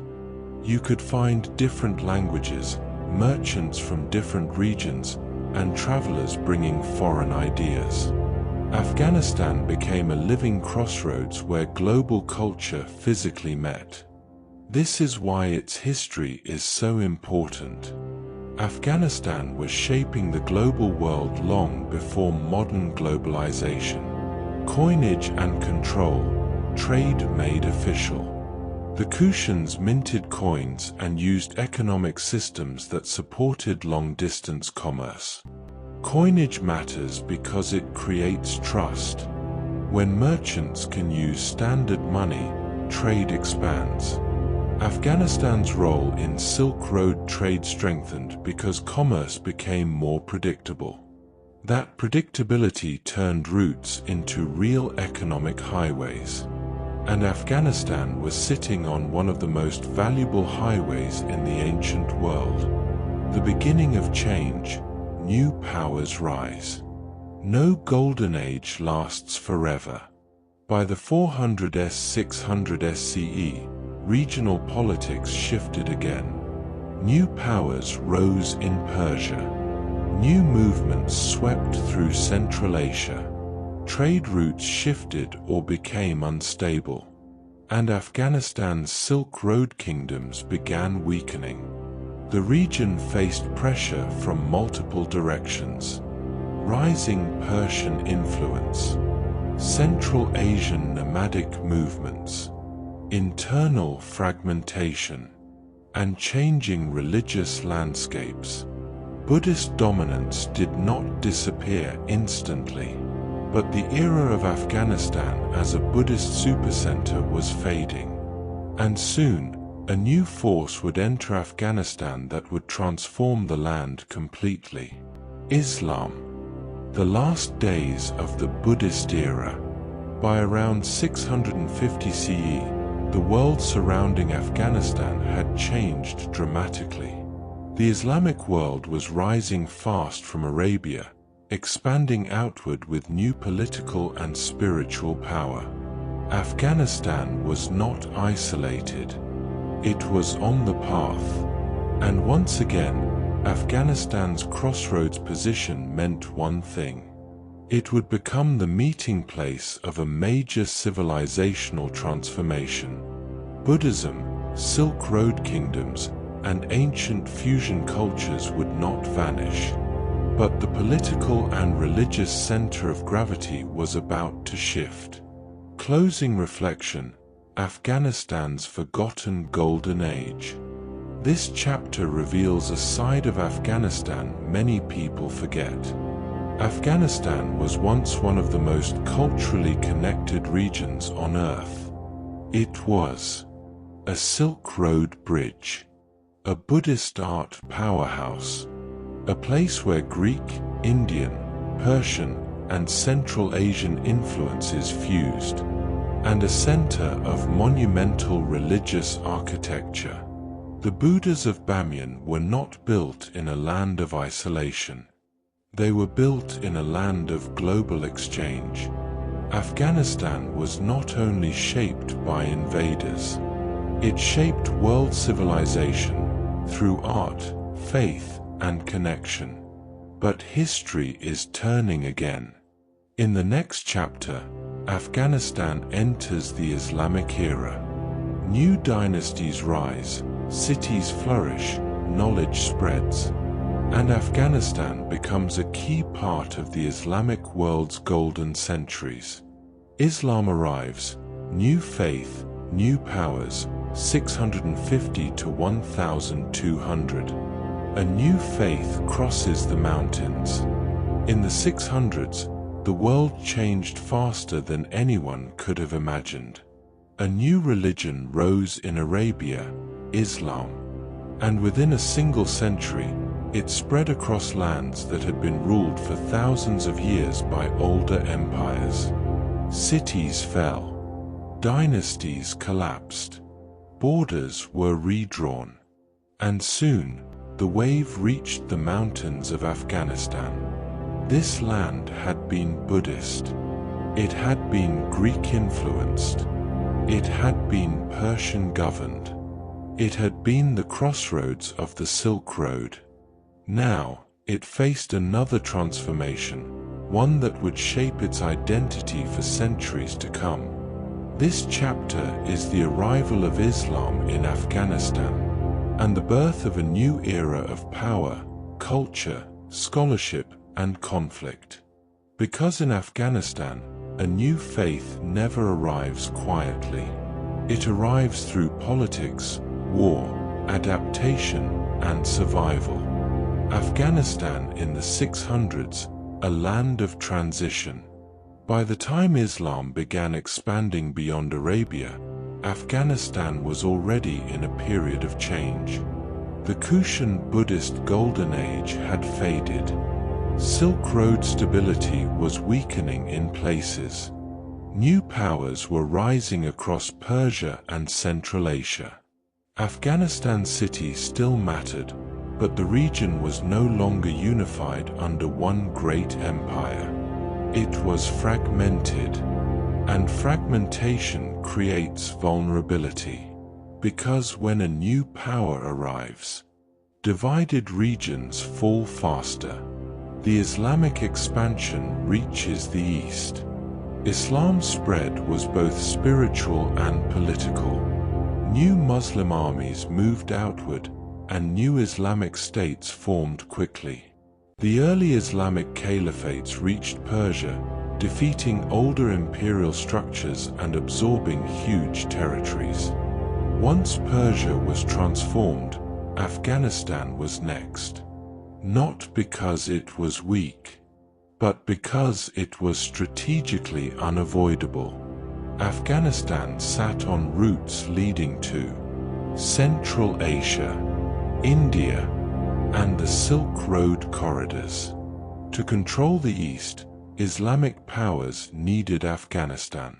You could find different languages, merchants from different regions, and travelers bringing foreign ideas. Afghanistan became a living crossroads where global culture physically met. This is why its history is so important. Afghanistan was shaping the global world long before modern globalization. Coinage and control, trade made official. The Kushans minted coins and used economic systems that supported long-distance commerce. Coinage matters because it creates trust. When merchants can use standard money, trade expands. Afghanistan's role in Silk Road trade strengthened because commerce became more predictable. That predictability turned routes into real economic highways. And Afghanistan was sitting on one of the most valuable highways in the ancient world. The beginning of change, new powers rise. No golden age lasts forever. By the 400s-600s CE, regional politics shifted again. New powers rose in Persia. New movements swept through Central Asia. Trade routes shifted or became unstable, and Afghanistan's Silk Road kingdoms began weakening. The region faced pressure from multiple directions: rising Persian influence, Central Asian nomadic movements, internal fragmentation, and changing religious landscapes. Buddhist dominance did not disappear instantly. But the era of Afghanistan as a Buddhist supercenter was fading. And soon, a new force would enter Afghanistan that would transform the land completely. Islam. The last days of the Buddhist era. By around 650 CE, the world surrounding Afghanistan had changed dramatically. The Islamic world was rising fast from Arabia, expanding outward with new political and spiritual power. Afghanistan was not isolated. It was on the path. And once again, Afghanistan's crossroads position meant one thing. It would become the meeting place of a major civilizational transformation. Buddhism, Silk Road kingdoms, and ancient fusion cultures would not vanish. But the political and religious center of gravity was about to shift. Closing reflection: Afghanistan's forgotten golden age. This chapter reveals a side of Afghanistan many people forget. Afghanistan was once one of the most culturally connected regions on Earth. It was a Silk Road bridge, a Buddhist art powerhouse, a place where Greek, Indian, Persian, and Central Asian influences fused, and a center of monumental religious architecture. The Buddhas of Bamyan were not built in a land of isolation. They were built in a land of global exchange. Afghanistan was not only shaped by invaders, it shaped world civilization through art, faith, and connection. But history is turning again. In the next chapter, Afghanistan enters the Islamic era. New dynasties rise, cities flourish, knowledge spreads, and Afghanistan becomes a key part of the Islamic world's golden centuries. Islam arrives, new faith, new powers, 650 to 1200. A new faith crosses the mountains. In the 600s, the world changed faster than anyone could have imagined. A new religion rose in Arabia, Islam, and within a single century, it spread across lands that had been ruled for thousands of years by older empires. Cities fell, dynasties collapsed, borders were redrawn, and soon, the wave reached the mountains of Afghanistan. This land had been Buddhist. It had been Greek-influenced. It had been Persian-governed. It had been the crossroads of the Silk Road. Now, it faced another transformation, one that would shape its identity for centuries to come. This chapter is the arrival of Islam in Afghanistan, and the birth of a new era of power, culture, scholarship, and conflict. Because in Afghanistan, a new faith never arrives quietly. It arrives through politics, war, adaptation, and survival. Afghanistan in the 600s, a land of transition. By the time Islam began expanding beyond Arabia, Afghanistan was already in a period of change. The Kushan Buddhist Golden Age had faded. Silk Road stability was weakening in places. New powers were rising across Persia and Central Asia. Afghanistan city still mattered, but the region was no longer unified under one great empire. It was fragmented, and fragmentation creates vulnerability, because when a new power arrives, divided regions fall faster. The Islamic expansion reaches the east. Islam's spread was both spiritual and political. New Muslim armies moved outward, and new Islamic states formed quickly. The early Islamic caliphates reached Persia, defeating older imperial structures and absorbing huge territories. Once Persia was transformed, Afghanistan was next. Not because it was weak, but because it was strategically unavoidable. Afghanistan sat on routes leading to Central Asia, India, and the Silk Road corridors. To control the East, Islamic powers needed Afghanistan.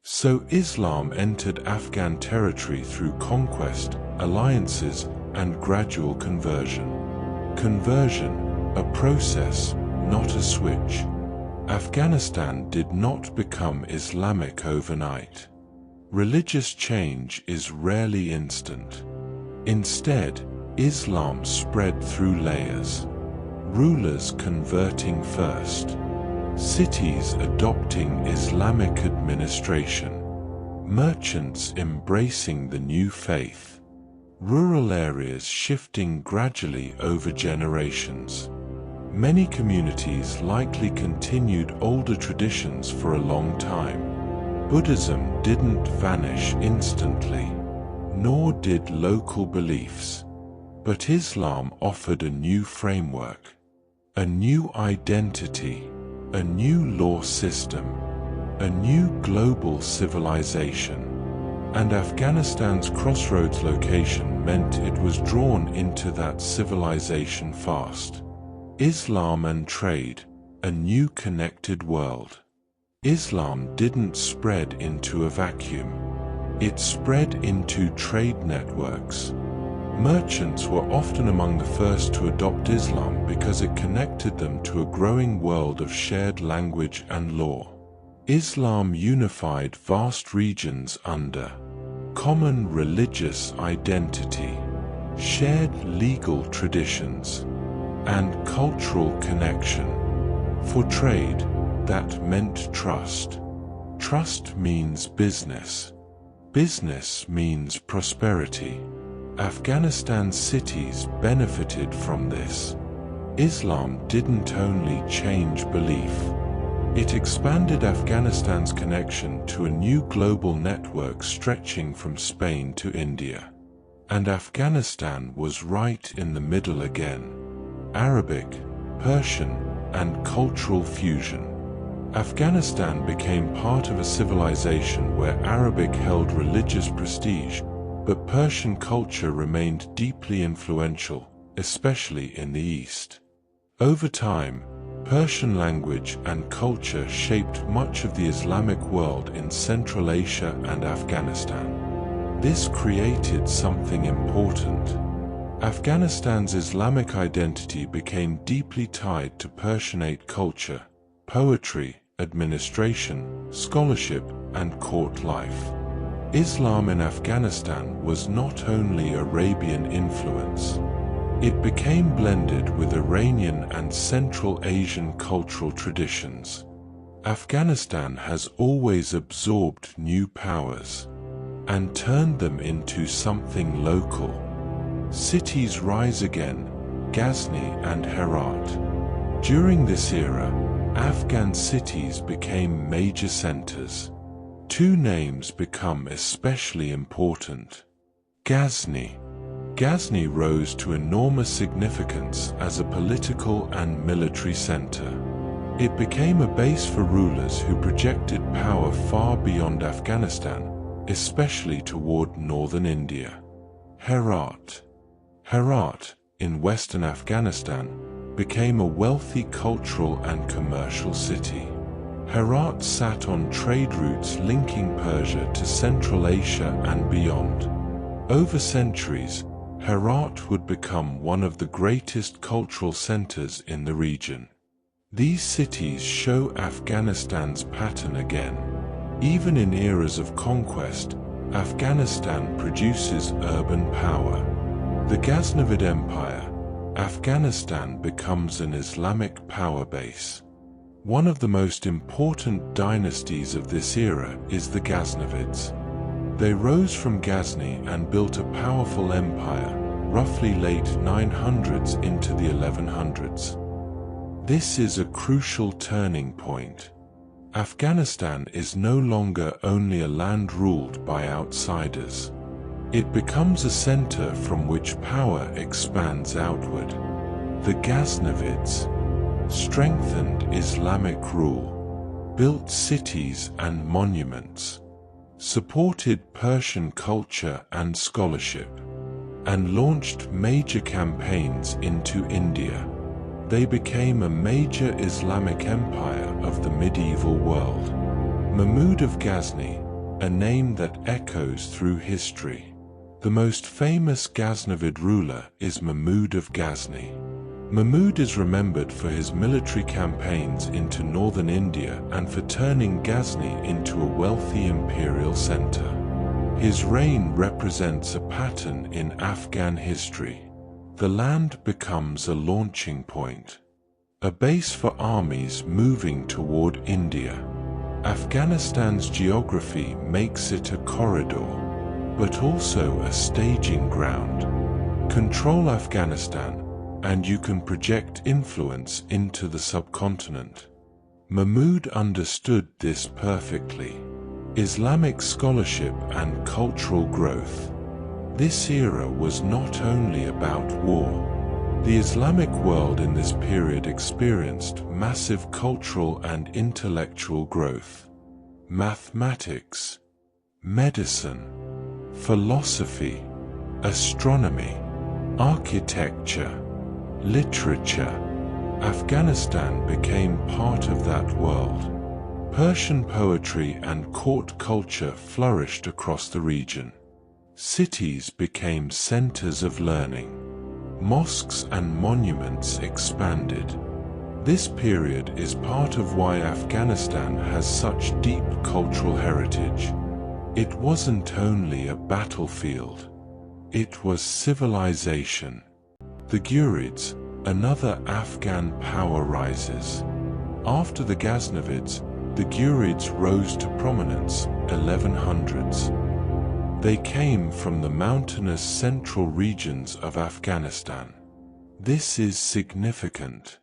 So Islam entered Afghan territory through conquest, alliances, and gradual conversion. Conversion, a process, not a switch. Afghanistan did not become Islamic overnight. Religious change is rarely instant. Instead, Islam spread through layers. Rulers converting first. Cities adopting Islamic administration. Merchants embracing the new faith. Rural areas shifting gradually over generations. Many communities likely continued older traditions for a long time. Buddhism didn't vanish instantly, nor did local beliefs. But Islam offered a new framework, a new identity, a new law system, a new global civilization. And Afghanistan's Crossroads location meant it was drawn into that civilization fast. Islam and trade, a new connected world. Islam didn't spread into a vacuum. It spread into trade networks. Merchants were often among the first to adopt Islam because it connected them to a growing world of shared language and law. Islam unified vast regions under common religious identity, shared legal traditions, and cultural connection. For trade, that meant trust. Trust means business. Business means prosperity. Afghanistan's cities benefited from this. Islam didn't only change belief. It expanded Afghanistan's connection to a new global network stretching from Spain to India. And Afghanistan was right in the middle again. Arabic, Persian, and cultural fusion. Afghanistan became part of a civilization where Arabic held religious prestige, but Persian culture remained deeply influential, especially in the East. Over time, Persian language and culture shaped much of the Islamic world in Central Asia and Afghanistan. This created something important. Afghanistan's Islamic identity became deeply tied to Persianate culture, poetry, administration, scholarship, and court life. Islam in Afghanistan was not only Arabian influence. It became blended with Iranian and Central Asian cultural traditions. Afghanistan has always absorbed new powers and turned them into something local. Cities rise again, Ghazni and Herat. During this era, Afghan cities became major centers. Two names become especially important. Ghazni. Ghazni rose to enormous significance as a political and military center. It became a base for rulers who projected power far beyond Afghanistan, especially toward northern India. Herat. Herat, in western Afghanistan, became a wealthy cultural and commercial city. Herat sat on trade routes linking Persia to Central Asia and beyond. Over centuries, Herat would become one of the greatest cultural centers in the region. These cities show Afghanistan's pattern again. Even in eras of conquest, Afghanistan produces urban power. The Ghaznavid Empire, Afghanistan becomes an Islamic power base. One of the most important dynasties of this era is the Ghaznavids. They rose from Ghazni and built a powerful empire, roughly late 900s into the 1100s. This is a crucial turning point. Afghanistan is no longer only a land ruled by outsiders. It becomes a center from which power expands outward. The Ghaznavids strengthened Islamic rule, built cities and monuments, supported Persian culture and scholarship, and launched major campaigns into India. They became a major Islamic empire of the medieval world. Mahmud of Ghazni, a name that echoes through history. The most famous Ghaznavid ruler is Mahmud of Ghazni. Mahmud is remembered for his military campaigns into northern India and for turning Ghazni into a wealthy imperial center. His reign represents a pattern in Afghan history. The land becomes a launching point, a base for armies moving toward India. Afghanistan's geography makes it a corridor, but also a staging ground. Control Afghanistan, and you can project influence into the subcontinent. Mahmud understood this perfectly. Islamic scholarship and cultural growth. This era was not only about war. The Islamic world in this period experienced massive cultural and intellectual growth. Mathematics, medicine, philosophy, astronomy, architecture, literature. Afghanistan became part of that world. Persian poetry and court culture flourished across the region. Cities became centers of learning. Mosques and monuments expanded. This period is part of why Afghanistan has such deep cultural heritage. It wasn't only a battlefield. It was civilization. The Ghurids, another Afghan power, rises. After the Ghaznavids, the Ghurids rose to prominence, 1100s. They came from the mountainous central regions of Afghanistan. This is significant.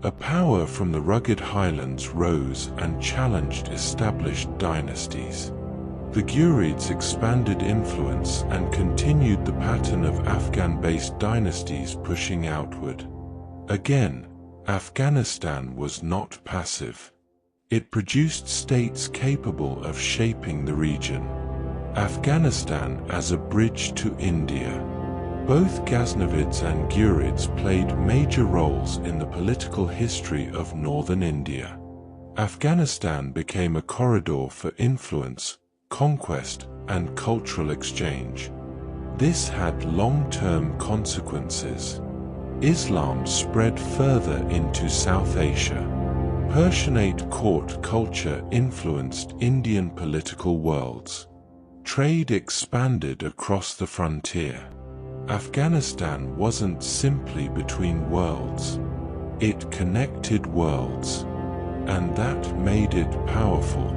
A power from the rugged highlands rose and challenged established dynasties. The Ghurids expanded influence and continued the pattern of Afghan-based dynasties pushing outward. Again, Afghanistan was not passive. It produced states capable of shaping the region. Afghanistan as a bridge to India. Both Ghaznavids and Ghurids played major roles in the political history of northern India. Afghanistan became a corridor for influence, conquest, and cultural exchange. This had long-term consequences. Islam spread further into South Asia. Persianate court culture influenced Indian political worlds. Trade expanded across the frontier. Afghanistan wasn't simply between worlds. It connected worlds. And that made it powerful.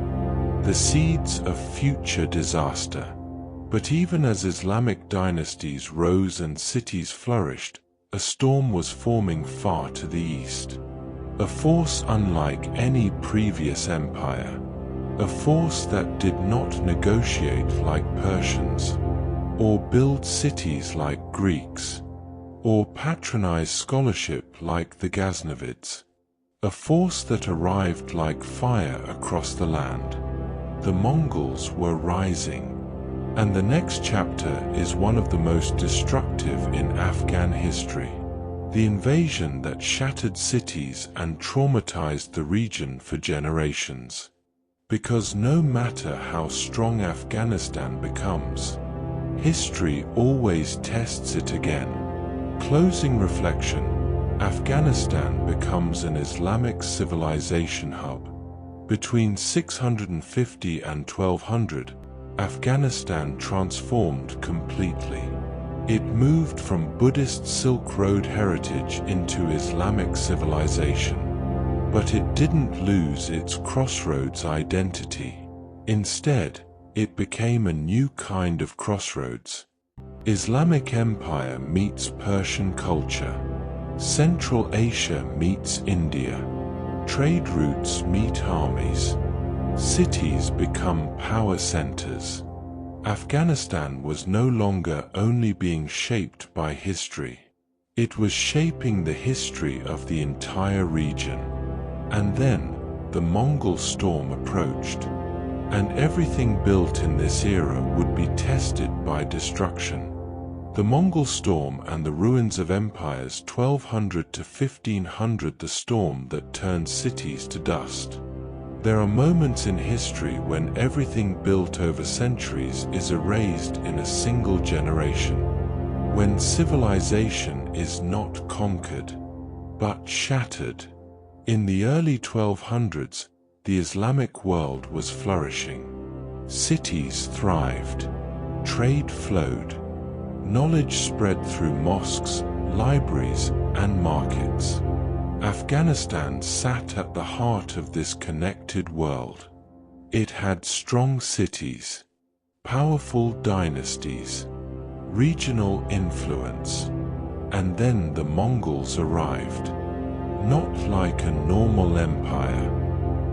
The seeds of future disaster. But even as Islamic dynasties rose and cities flourished, a storm was forming far to the east. A force unlike any previous empire. A force that did not negotiate like Persians, or build cities like Greeks, or patronize scholarship like the Ghaznavids. A force that arrived like fire across the land. The Mongols were rising. And the next chapter is one of the most destructive in Afghan history. The invasion that shattered cities and traumatized the region for generations. Because no matter how strong Afghanistan becomes, history always tests it again. Closing reflection, Afghanistan becomes an Islamic civilization hub. Between 650 and 1200, Afghanistan transformed completely. It moved from Buddhist Silk Road heritage into Islamic civilization. But it didn't lose its crossroads identity. Instead, it became a new kind of crossroads. Islamic Empire meets Persian culture. Central Asia meets India. Trade routes meet armies. Cities become power centers. Afghanistan was no longer only being shaped by history. It was shaping the history of the entire region. And then, the Mongol storm approached. And everything built in this era would be tested by destruction. The Mongol storm and the ruins of empires 1200 to 1500, the storm that turned cities to dust. There are moments in history when everything built over centuries is erased in a single generation. When civilization is not conquered, but shattered. In the early 1200s, the Islamic world was flourishing. Cities thrived. Trade flowed. Knowledge spread through mosques, libraries, and markets. Afghanistan sat at the heart of this connected world. It had strong cities, powerful dynasties, regional influence. And then the Mongols arrived. Not like a normal empire,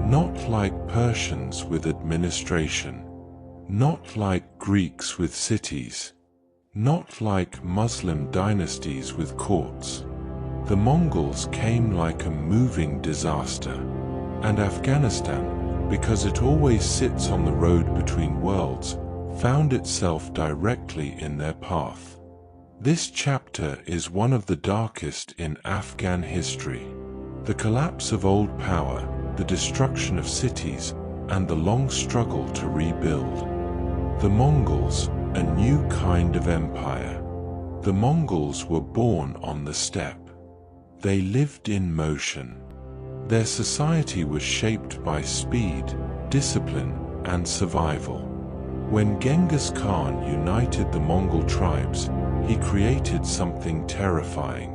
not like Persians with administration, not like Greeks with cities, not like Muslim dynasties with courts. The Mongols came like a moving disaster, and Afghanistan, because it always sits on the road between worlds, found itself directly in their path. This chapter is one of the darkest in Afghan history. The collapse of old power, the destruction of cities, and the long struggle to rebuild. The Mongols, a new kind of empire. The Mongols were born on the steppe. They lived in motion. Their society was shaped by speed, discipline, and survival. When Genghis Khan united the Mongol tribes, he created something terrifying.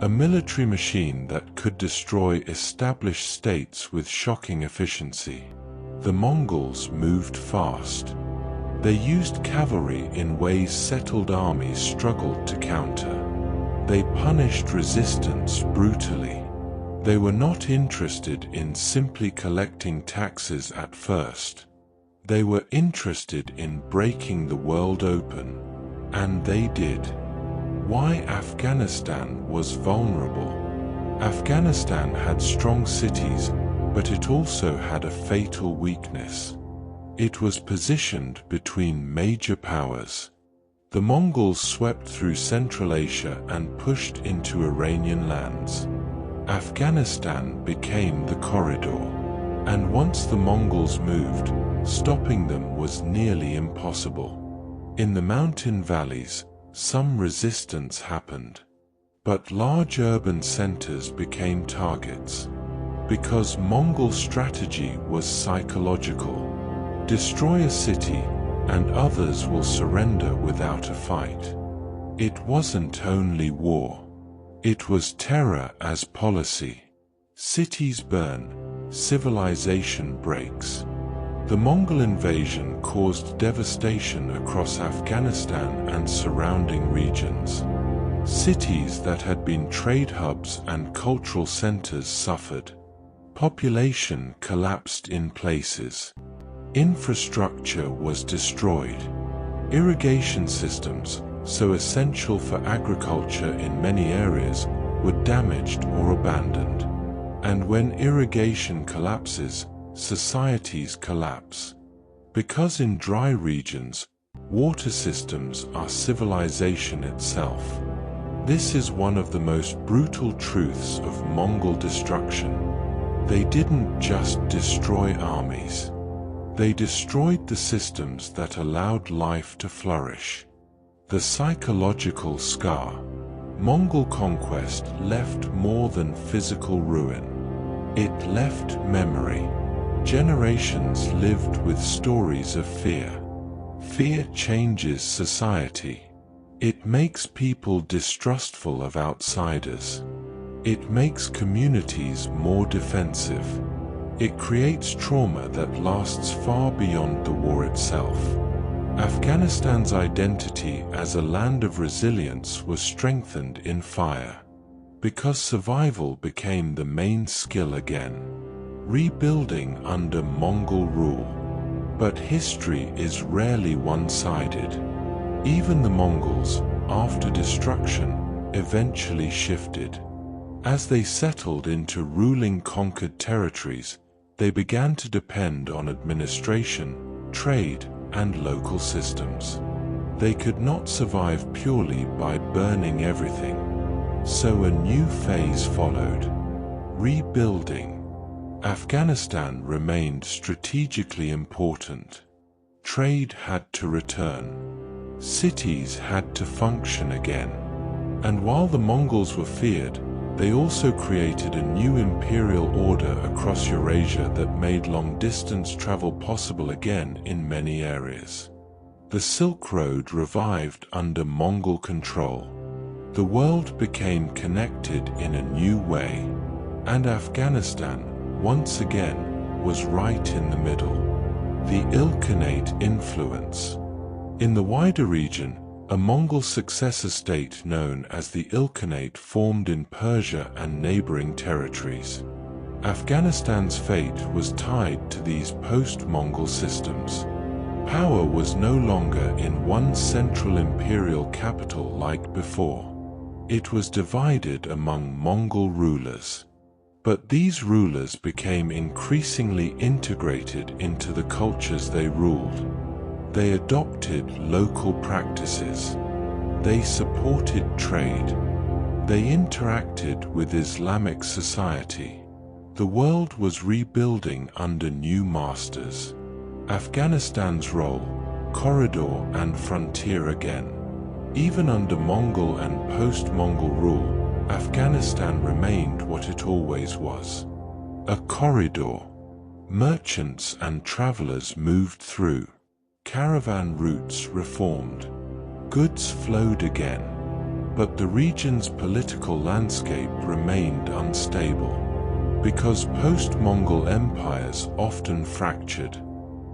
A military machine that could destroy established states with shocking efficiency. The Mongols moved fast. They used cavalry in ways settled armies struggled to counter. They punished resistance brutally. They were not interested in simply collecting taxes at first. They were interested in breaking the world open, and they did. Why Afghanistan was vulnerable? Afghanistan had strong cities, but it also had a fatal weakness. It was positioned between major powers. The Mongols swept through Central Asia and pushed into Iranian lands. Afghanistan became the corridor, and once the Mongols moved, stopping them was nearly impossible. In the mountain valleys, some resistance happened, but large urban centers became targets. Because Mongol strategy was psychological. Destroy a city, and others will surrender without a fight. It wasn't only war. It was terror as policy. Cities burn, civilization breaks. The Mongol invasion caused devastation across Afghanistan and surrounding regions. Cities that had been trade hubs and cultural centers suffered. Population collapsed in places. Infrastructure was destroyed. Irrigation systems, so essential for agriculture in many areas, were damaged or abandoned. And when irrigation collapses, societies collapse. Because in dry regions, water systems are civilization itself. This is one of the most brutal truths of Mongol destruction. They didn't just destroy armies. They destroyed the systems that allowed life to flourish. The psychological scar. Mongol conquest left more than physical ruin. It left memory. Generations lived with stories of fear. Fear changes society. It makes people distrustful of outsiders. It makes communities more defensive. It creates trauma that lasts far beyond the war itself. Afghanistan's identity as a land of resilience was strengthened in fire. Because survival became the main skill again. Rebuilding under Mongol rule. But history is rarely one-sided. Even the Mongols, after destruction, eventually shifted. As they settled into ruling conquered territories, they began to depend on administration, trade, and local systems. They could not survive purely by burning everything. So a new phase followed. Rebuilding. Afghanistan remained strategically important. Trade had to return. Cities had to function again. And while the Mongols were feared, they also created a new imperial order across Eurasia that made long-distance travel possible again in many areas. The Silk Road revived under Mongol control. The world became connected in a new way. And Afghanistan, once again, was right in the middle. The Ilkhanate influence. In the wider region, a Mongol successor state known as the Ilkhanate formed in Persia and neighboring territories. Afghanistan's fate was tied to these post-Mongol systems. Power was no longer in one central imperial capital like before. It was divided among Mongol rulers. But these rulers became increasingly integrated into the cultures they ruled. They adopted local practices. They supported trade. They interacted with Islamic society. The world was rebuilding under new masters. Afghanistan's role, corridor and frontier again. Even under Mongol and post-Mongol rule, Afghanistan remained what it always was. A corridor. Merchants and travelers moved through. Caravan routes reformed. Goods flowed again. But the region's political landscape remained unstable. Because post-Mongol empires often fractured.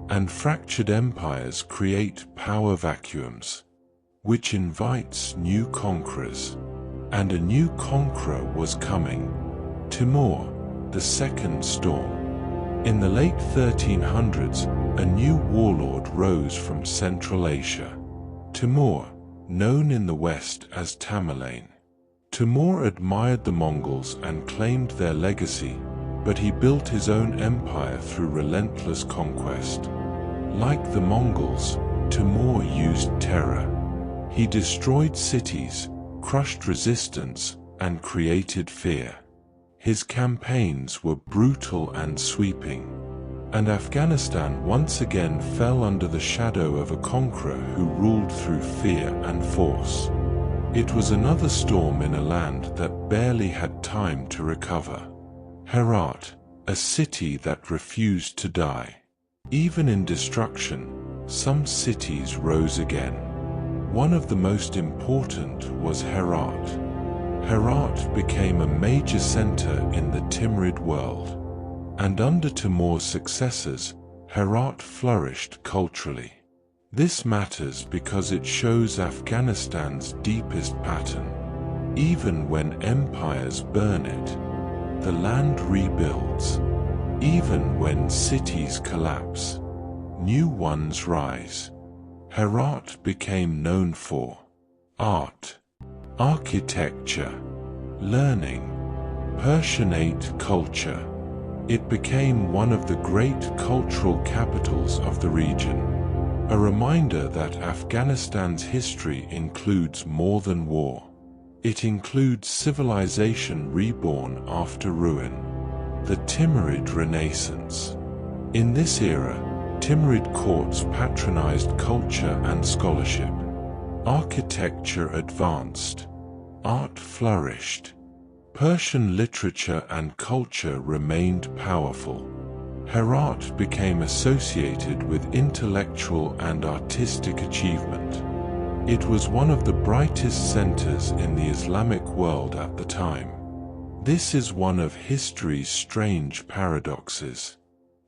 And fractured empires create power vacuums, which invites new conquerors. And a new conqueror was coming. Timur, the second storm. In the late 1300s, a new warlord rose from Central Asia. Timur, known in the West as Tamerlane. Timur admired the Mongols and claimed their legacy, but he built his own empire through relentless conquest. Like the Mongols, Timur used terror. He destroyed cities, crushed resistance, and created fear. His campaigns were brutal and sweeping. And Afghanistan once again fell under the shadow of a conqueror who ruled through fear and force. It was another storm in a land that barely had time to recover. Herat, a city that refused to die. Even in destruction, some cities rose again. One of the most important was Herat. Herat became a major center in the Timurid world. And under Timur's successors, Herat flourished culturally. This matters because it shows Afghanistan's deepest pattern. Even when empires burn it, the land rebuilds. Even when cities collapse, new ones rise. Herat became known for art, architecture, learning, Persianate culture. It became one of the great cultural capitals of the region. A reminder that Afghanistan's history includes more than war. It includes civilization reborn after ruin. The Timurid Renaissance. In this era, Timurid courts patronized culture and scholarship. Architecture advanced. Art flourished. Persian literature and culture remained powerful. Herat became associated with intellectual and artistic achievement. It was one of the brightest centers in the Islamic world at the time. This is one of history's strange paradoxes.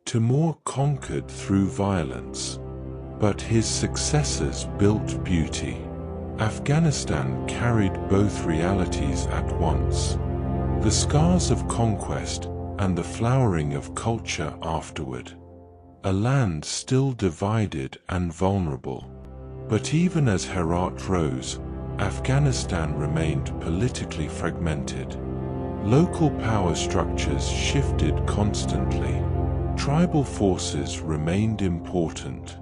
Timur conquered through violence, but his successors built beauty. Afghanistan carried both realities at once. The scars of conquest and the flowering of culture afterward. A land still divided and vulnerable. But even as Herat rose, Afghanistan remained politically fragmented. Local power structures shifted constantly. Tribal forces remained important.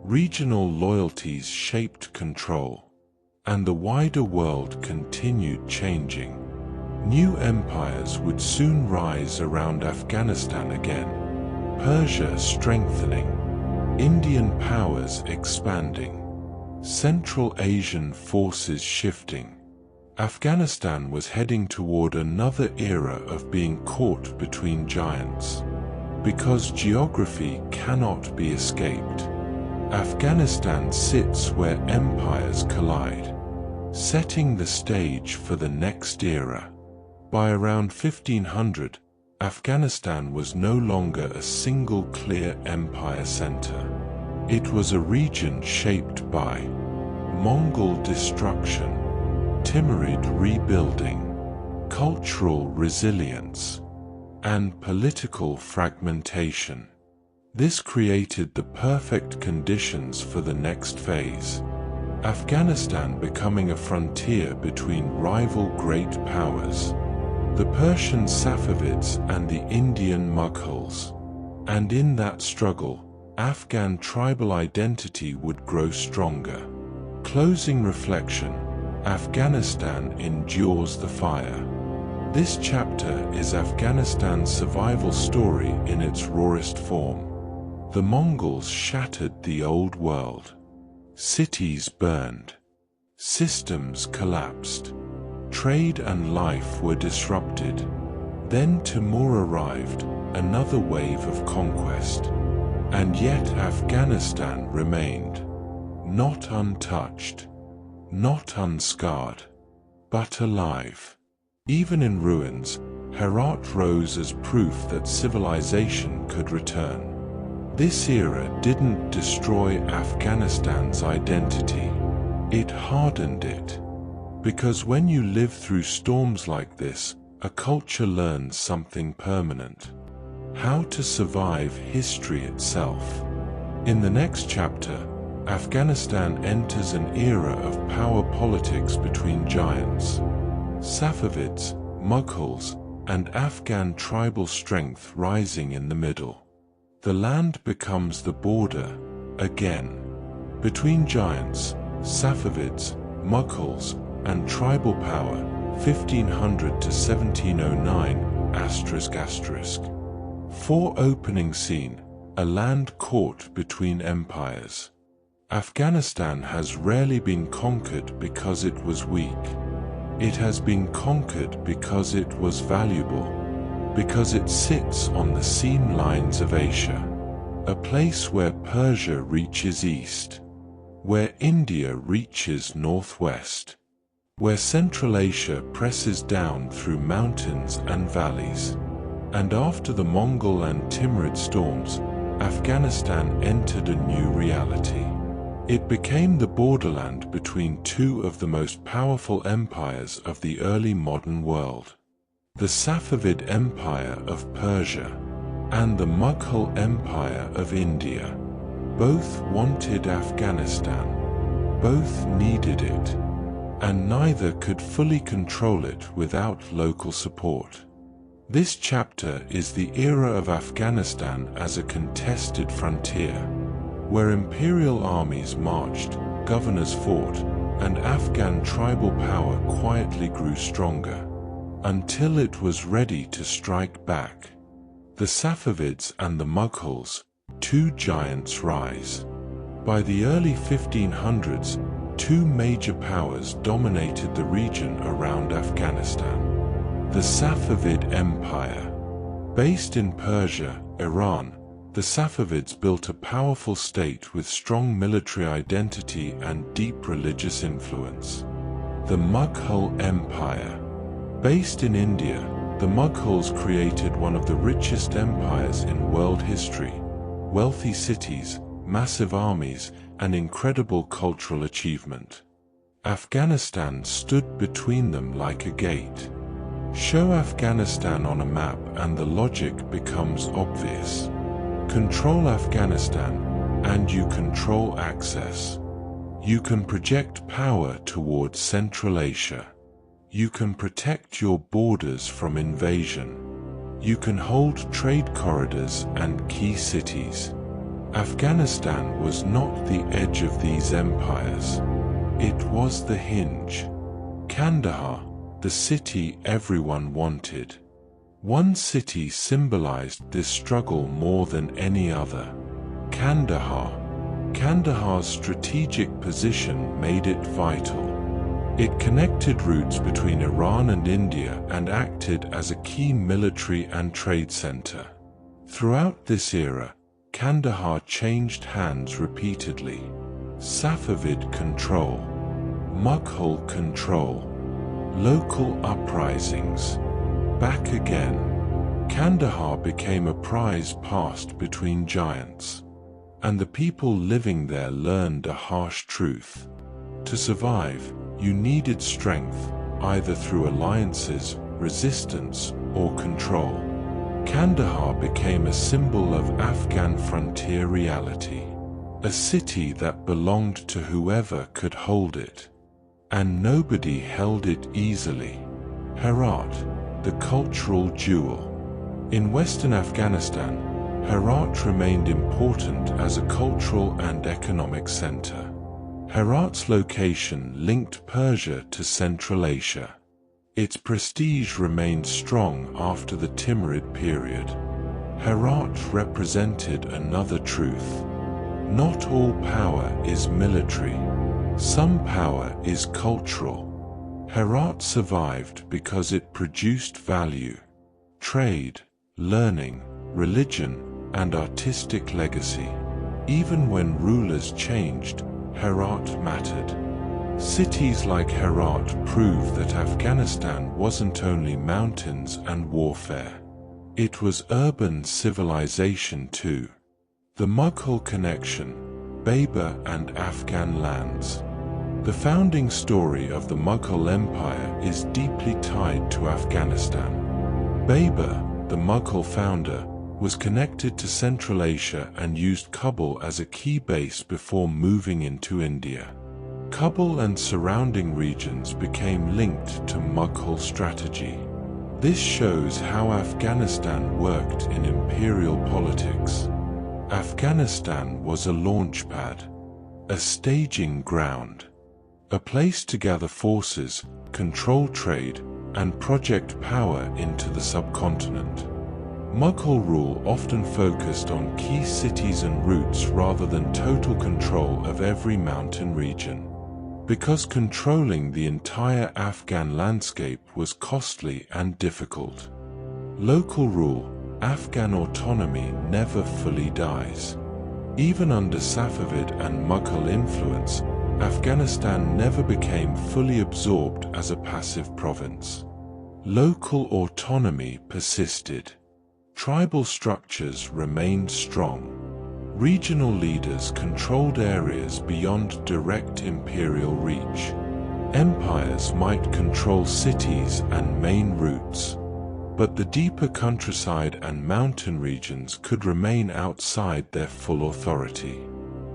Regional loyalties shaped control. And the wider world continued changing. New empires would soon rise around Afghanistan again. Persia strengthening. Indian powers expanding. Central Asian forces shifting. Afghanistan was heading toward another era of being caught between giants. Because geography cannot be escaped. Afghanistan sits where empires collide, setting the stage for the next era. By around 1500, Afghanistan was no longer a single clear empire center. It was a region shaped by Mongol destruction, Timurid rebuilding, cultural resilience, and political fragmentation. This created the perfect conditions for the next phase. Afghanistan becoming a frontier between rival great powers, the Persian Safavids and the Indian Mughals. And in that struggle, Afghan tribal identity would grow stronger. Closing reflection: Afghanistan endures the fire. This chapter is Afghanistan's survival story in its rawest form. The Mongols shattered the old world. Cities burned. Systems collapsed. Trade and life were disrupted. Then Timur arrived, another wave of conquest. And yet Afghanistan remained. Not untouched. Not unscarred. But alive. Even in ruins, Herat rose as proof that civilization could return. This era didn't destroy Afghanistan's identity. It hardened it. Because when you live through storms like this, a culture learns something permanent: how to survive history itself. In the next chapter, Afghanistan enters an era of power politics between giants. Safavids, Mughals, and Afghan tribal strength rising in the middle. The land becomes the border, again. Between giants, Safavids, Mughals, and tribal power, 1500 to 1709, ***. 4. Opening scene: a land caught between empires. Afghanistan has rarely been conquered because it was weak. It has been conquered because it was valuable, because it sits on the seam lines of Asia, a place where Persia reaches east, where India reaches northwest, where Central Asia presses down through mountains and valleys. And after the Mongol and Timurid storms, Afghanistan entered a new reality. It became the borderland between two of the most powerful empires of the early modern world: the Safavid Empire of Persia and the Mughal Empire of India. Both wanted Afghanistan, both needed it, and neither could fully control it without local support. This chapter is the era of Afghanistan as a contested frontier, where imperial armies marched, governors fought, and Afghan tribal power quietly grew stronger, until it was ready to strike back. The Safavids and the Mughals, two giants, rise. By the early 1500s, two major powers dominated the region around Afghanistan. The Safavid Empire. Based in Persia, Iran, the Safavids built a powerful state with strong military identity and deep religious influence. The Mughal Empire. Based in India, the Mughals created one of the richest empires in world history: wealthy cities, massive armies, and incredible cultural achievement. Afghanistan stood between them like a gate. Show Afghanistan on a map and the logic becomes obvious. Control Afghanistan, and you control access. You can project power towards Central Asia. You can protect your borders from invasion. You can hold trade corridors and key cities. Afghanistan was not the edge of these empires. It was the hinge. Kandahar, the city everyone wanted. One city symbolized this struggle more than any other: Kandahar. Kandahar's strategic position made it vital. It connected routes between Iran and India and acted as a key military and trade center. Throughout this era, Kandahar changed hands repeatedly. Safavid control, Mughal control, local uprisings. Back again. Kandahar became a prize passed between giants. And the people living there learned a harsh truth. To survive, you needed strength, either through alliances, resistance, or control. Kandahar became a symbol of Afghan frontier reality. a city that belonged to whoever could hold it, and nobody held it easily. Herat, the cultural jewel. In western Afghanistan, Herat remained important as a cultural and economic center. Herat's location linked Persia to Central Asia. Its prestige remained strong after the Timurid period. Herat represented another truth. Not all power is military. Some power is cultural. Herat survived because it produced value, trade, learning, religion, and artistic legacy. Even when rulers changed, Herat mattered. Cities like Herat prove that Afghanistan wasn't only mountains and warfare. It was urban civilization too. The Mughal connection, Babur and Afghan lands. The founding story of the Mughal Empire is deeply tied to Afghanistan. Babur, the Mughal founder, was connected to Central Asia and used Kabul as a key base before moving into India. Kabul and surrounding regions became linked to Mughal strategy. This shows how Afghanistan worked in imperial politics. Afghanistan was a launchpad, a staging ground, a place to gather forces, control trade, and project power into the subcontinent. Mughal rule often focused on key cities and routes rather than total control of every mountain region. Because controlling the entire Afghan landscape was costly and difficult. Local rule, Afghan autonomy never fully dies. Even under Safavid and Mughal influence, Afghanistan never became fully absorbed as a passive province. Local autonomy persisted. Tribal structures remained strong. Regional leaders controlled areas beyond direct imperial reach. Empires might control cities and main routes, but the deeper countryside and mountain regions could remain outside their full authority.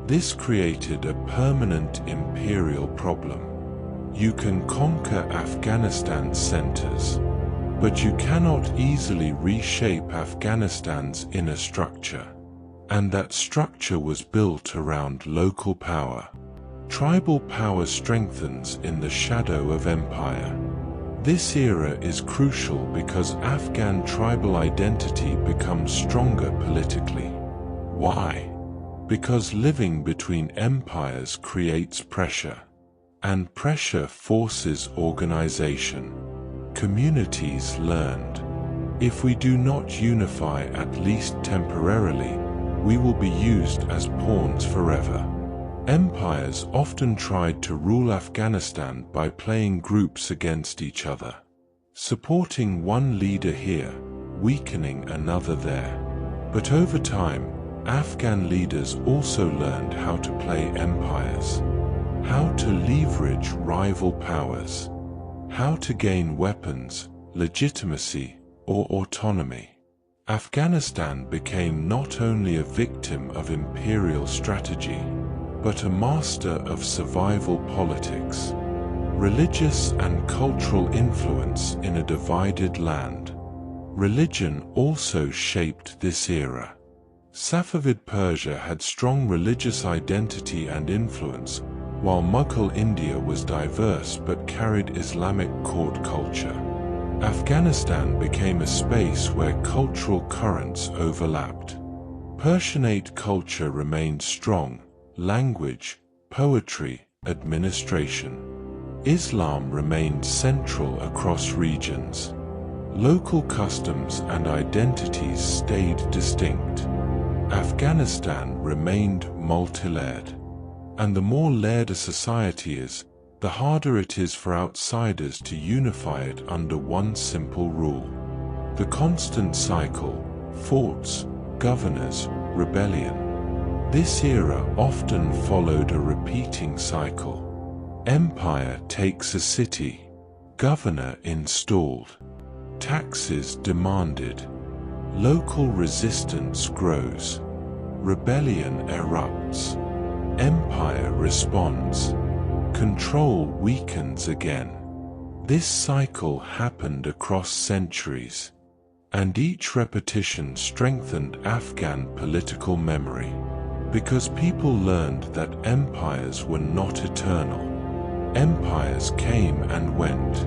This created a permanent imperial problem. You can conquer Afghanistan's centers, but you cannot easily reshape Afghanistan's inner structure. And that structure was built around local power. Tribal power strengthens in the shadow of empire. This era is crucial because Afghan tribal identity becomes stronger politically. Why? Because living between empires creates pressure, and pressure forces organization. Communities learned. If we do not unify at least temporarily, we will be used as pawns forever. Empires often tried to rule Afghanistan by playing groups against each other, supporting one leader here, weakening another there. But over time, Afghan leaders also learned how to play empires, how to leverage rival powers, how to gain weapons, legitimacy, or autonomy. Afghanistan became not only a victim of imperial strategy, but a master of survival politics, religious and cultural influence in a divided land. Religion also shaped this era. Safavid Persia had strong religious identity and influence, while Mughal India was diverse but carried Islamic court culture. Afghanistan became a space where cultural currents overlapped. Persianate culture remained strong: language, poetry, administration. Islam remained central across regions. Local customs and identities stayed distinct. Afghanistan remained multi-layered. And the more layered a society is, the harder it is for outsiders to unify it under one simple rule. The constant cycle: forts, governors, rebellion. This era often followed a repeating cycle. Empire takes a city, governor installed, taxes demanded, local resistance grows, rebellion erupts. empire responds. Control weakens again. This cycle happened across centuries, and each repetition strengthened Afghan political memory, because people learned that empires were not eternal. Empires came and went,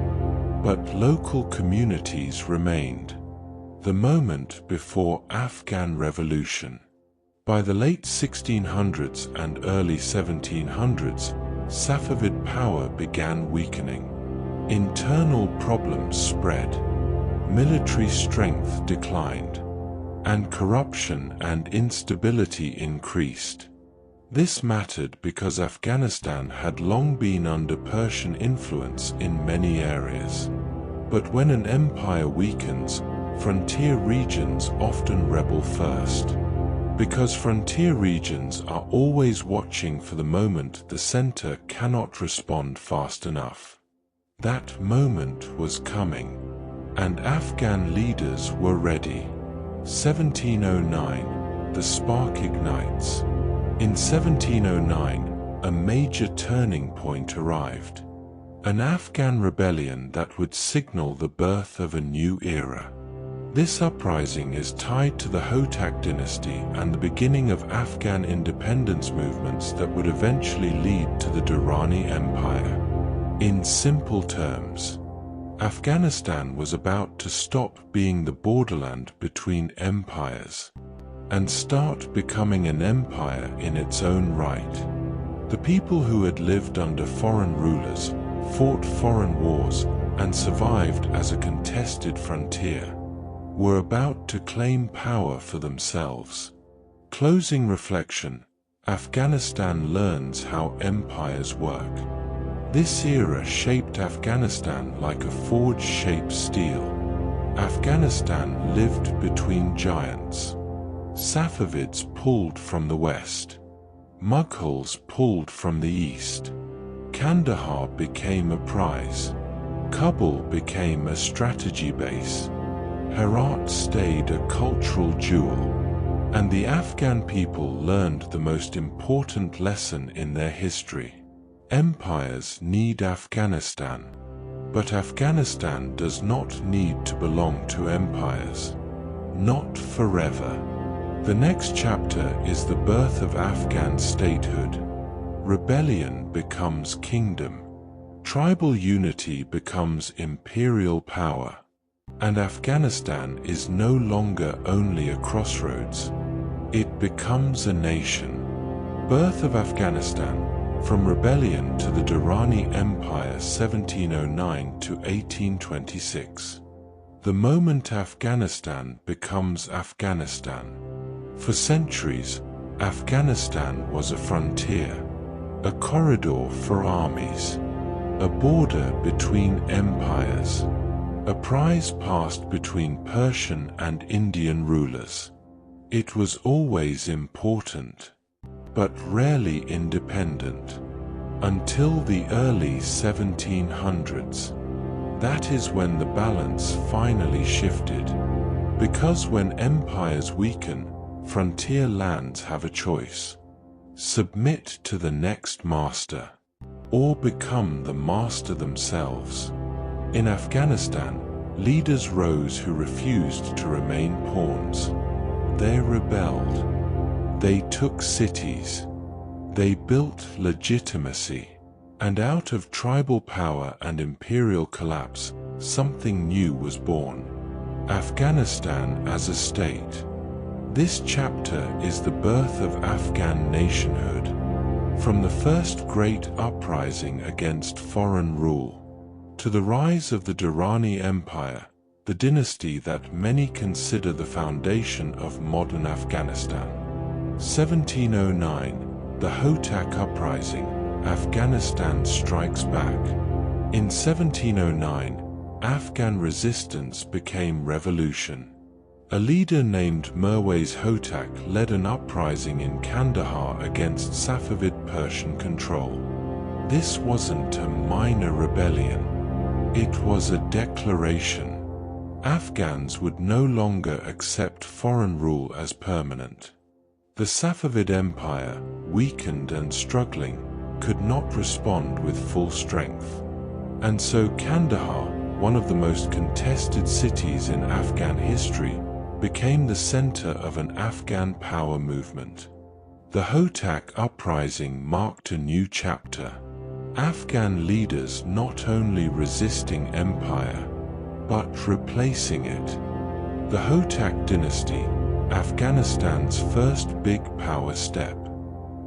but local communities remained. The moment before Afghan Revolution. By the late 1600s and early 1700s, Safavid power began weakening. Internal problems spread, military strength declined, and corruption and instability increased. This mattered because Afghanistan had long been under Persian influence in many areas. But when an empire weakens, frontier regions often rebel first. Because frontier regions are always watching for the moment the center cannot respond fast enough. That moment was coming, and Afghan leaders were ready. 1709, the spark ignites. In 1709, a major turning point arrived. An Afghan rebellion that would signal the birth of a new era. This uprising is tied to the Hotak dynasty and the beginning of Afghan independence movements that would eventually lead to the Durrani Empire. In simple terms, Afghanistan was about to stop being the borderland between empires and start becoming an empire in its own right. The people who had lived under foreign rulers, fought foreign wars, and survived as a contested frontier were about to claim power for themselves. Closing reflection: Afghanistan learns how empires work. This era shaped Afghanistan like a forge shaped steel. Afghanistan lived between giants. Safavids pulled from the west. Mughals pulled from the east. Kandahar became a prize. Kabul became a strategy base. Herat stayed a cultural jewel. And the Afghan people learned the most important lesson in their history. Empires need Afghanistan, but Afghanistan does not need to belong to empires. Not forever. The next chapter is the birth of Afghan statehood. Rebellion becomes kingdom. Tribal unity becomes imperial power. And Afghanistan is no longer only a crossroads. It becomes a nation. Birth of Afghanistan. From rebellion to the Durrani Empire 1709 to 1826. The moment Afghanistan becomes Afghanistan. For centuries, Afghanistan was a frontier, a corridor for armies, a border between empires, a prize passed between Persian and Indian rulers. It was always important, but rarely independent, until the early 1700s. That is when the balance finally shifted. Because when empires weaken, frontier lands have a choice. Submit to the next master, or become the master themselves. In Afghanistan, leaders rose who refused to remain pawns. They rebelled. They took cities. They built legitimacy. And out of tribal power and imperial collapse, something new was born. Afghanistan as a state. This chapter is the birth of Afghan nationhood. From the first great uprising against foreign rule, to the rise of the Durrani Empire, the dynasty that many consider the foundation of modern Afghanistan. 1709, the Hotak Uprising, Afghanistan strikes back. In 1709, Afghan resistance became revolution. A leader named Mirwais Hotak led an uprising in Kandahar against Safavid Persian control. This wasn't a minor rebellion. It was a declaration. Afghans would no longer accept foreign rule as permanent. The Safavid Empire, weakened and struggling, could not respond with full strength. And so Kandahar, one of the most contested cities in Afghan history, became the center of an Afghan power movement. The Hotak uprising marked a new chapter. Afghan leaders not only resisting empire, but replacing it. The Hotak dynasty, Afghanistan's first big power step.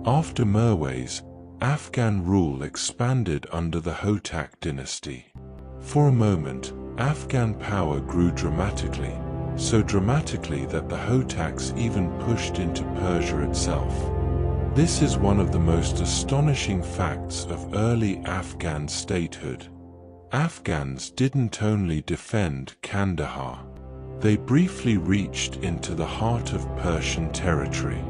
After Mirwais, Afghan rule expanded under the Hotak dynasty. For a moment, Afghan power grew dramatically, so dramatically that the Hotaks even pushed into Persia itself. This is one of the most astonishing facts of early Afghan statehood. Afghans didn't only defend Kandahar, they briefly reached into the heart of Persian territory.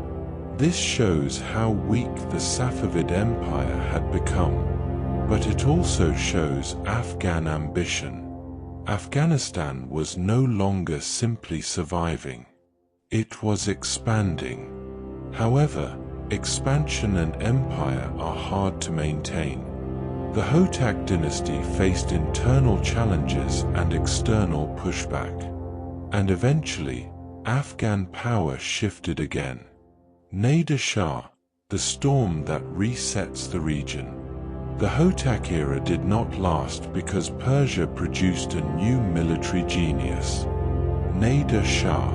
This shows how weak the Safavid Empire had become, but it also shows Afghan ambition. Afghanistan was no longer simply surviving. It was expanding. However, expansion and empire are hard to maintain. The Hotak dynasty faced internal challenges and external pushback. And eventually, Afghan power shifted again. Nader Shah, the storm that resets the region. The Hotak era did not last because Persia produced a new military genius. Nader Shah.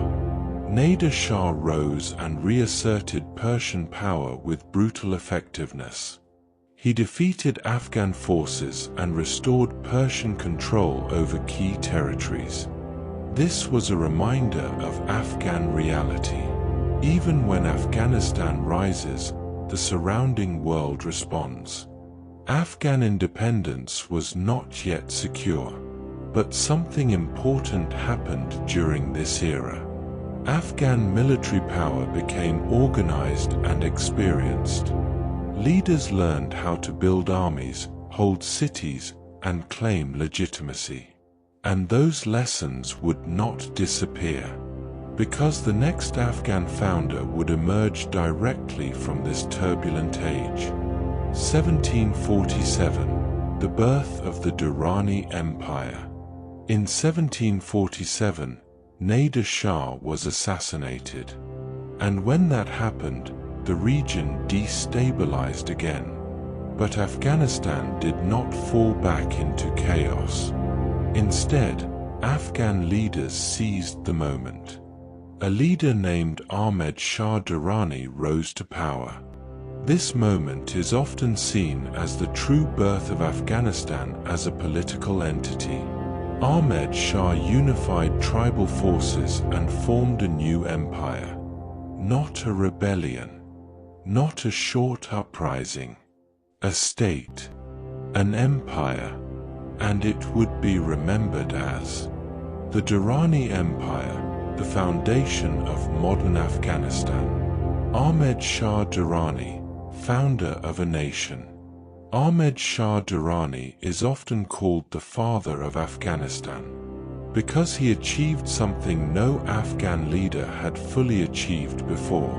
Nader Shah rose and reasserted Persian power with brutal effectiveness. He defeated Afghan forces and restored Persian control over key territories. This was a reminder of Afghan reality. Even when Afghanistan rises, the surrounding world responds. Afghan independence was not yet secure, but something important happened during this era. Afghan military power became organized and experienced. Leaders learned how to build armies, hold cities, and claim legitimacy. And those lessons would not disappear, because the next Afghan founder would emerge directly from this turbulent age. 1747, the birth of the Durrani Empire. In 1747, Nader Shah was assassinated. And when that happened, the region destabilized again. But Afghanistan did not fall back into chaos. Instead, Afghan leaders seized the moment. A leader named Ahmed Shah Durrani rose to power. This moment is often seen as the true birth of Afghanistan as a political entity. Ahmed Shah unified tribal forces and formed a new empire. Not a rebellion, not a short uprising, a state, an empire, and it would be remembered as the Durrani Empire, the foundation of modern Afghanistan. Ahmed Shah Durrani, founder of a nation. Ahmed Shah Durrani is often called the father of Afghanistan because he achieved something no Afghan leader had fully achieved before,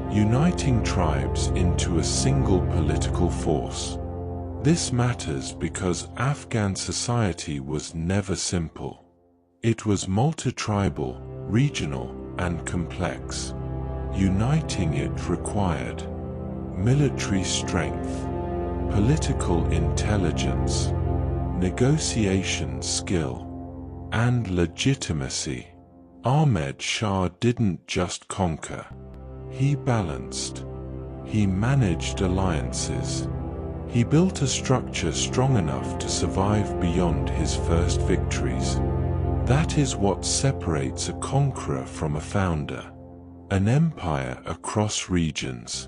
uniting tribes into a single political force. This matters because Afghan society was never simple. It was multi-tribal, regional, and complex. Uniting it required military strength, political intelligence, negotiation skill, and legitimacy. Ahmed Shah didn't just conquer. He balanced. He managed alliances. He built a structure strong enough to survive beyond his first victories. That is what separates a conqueror from a founder. An empire across regions.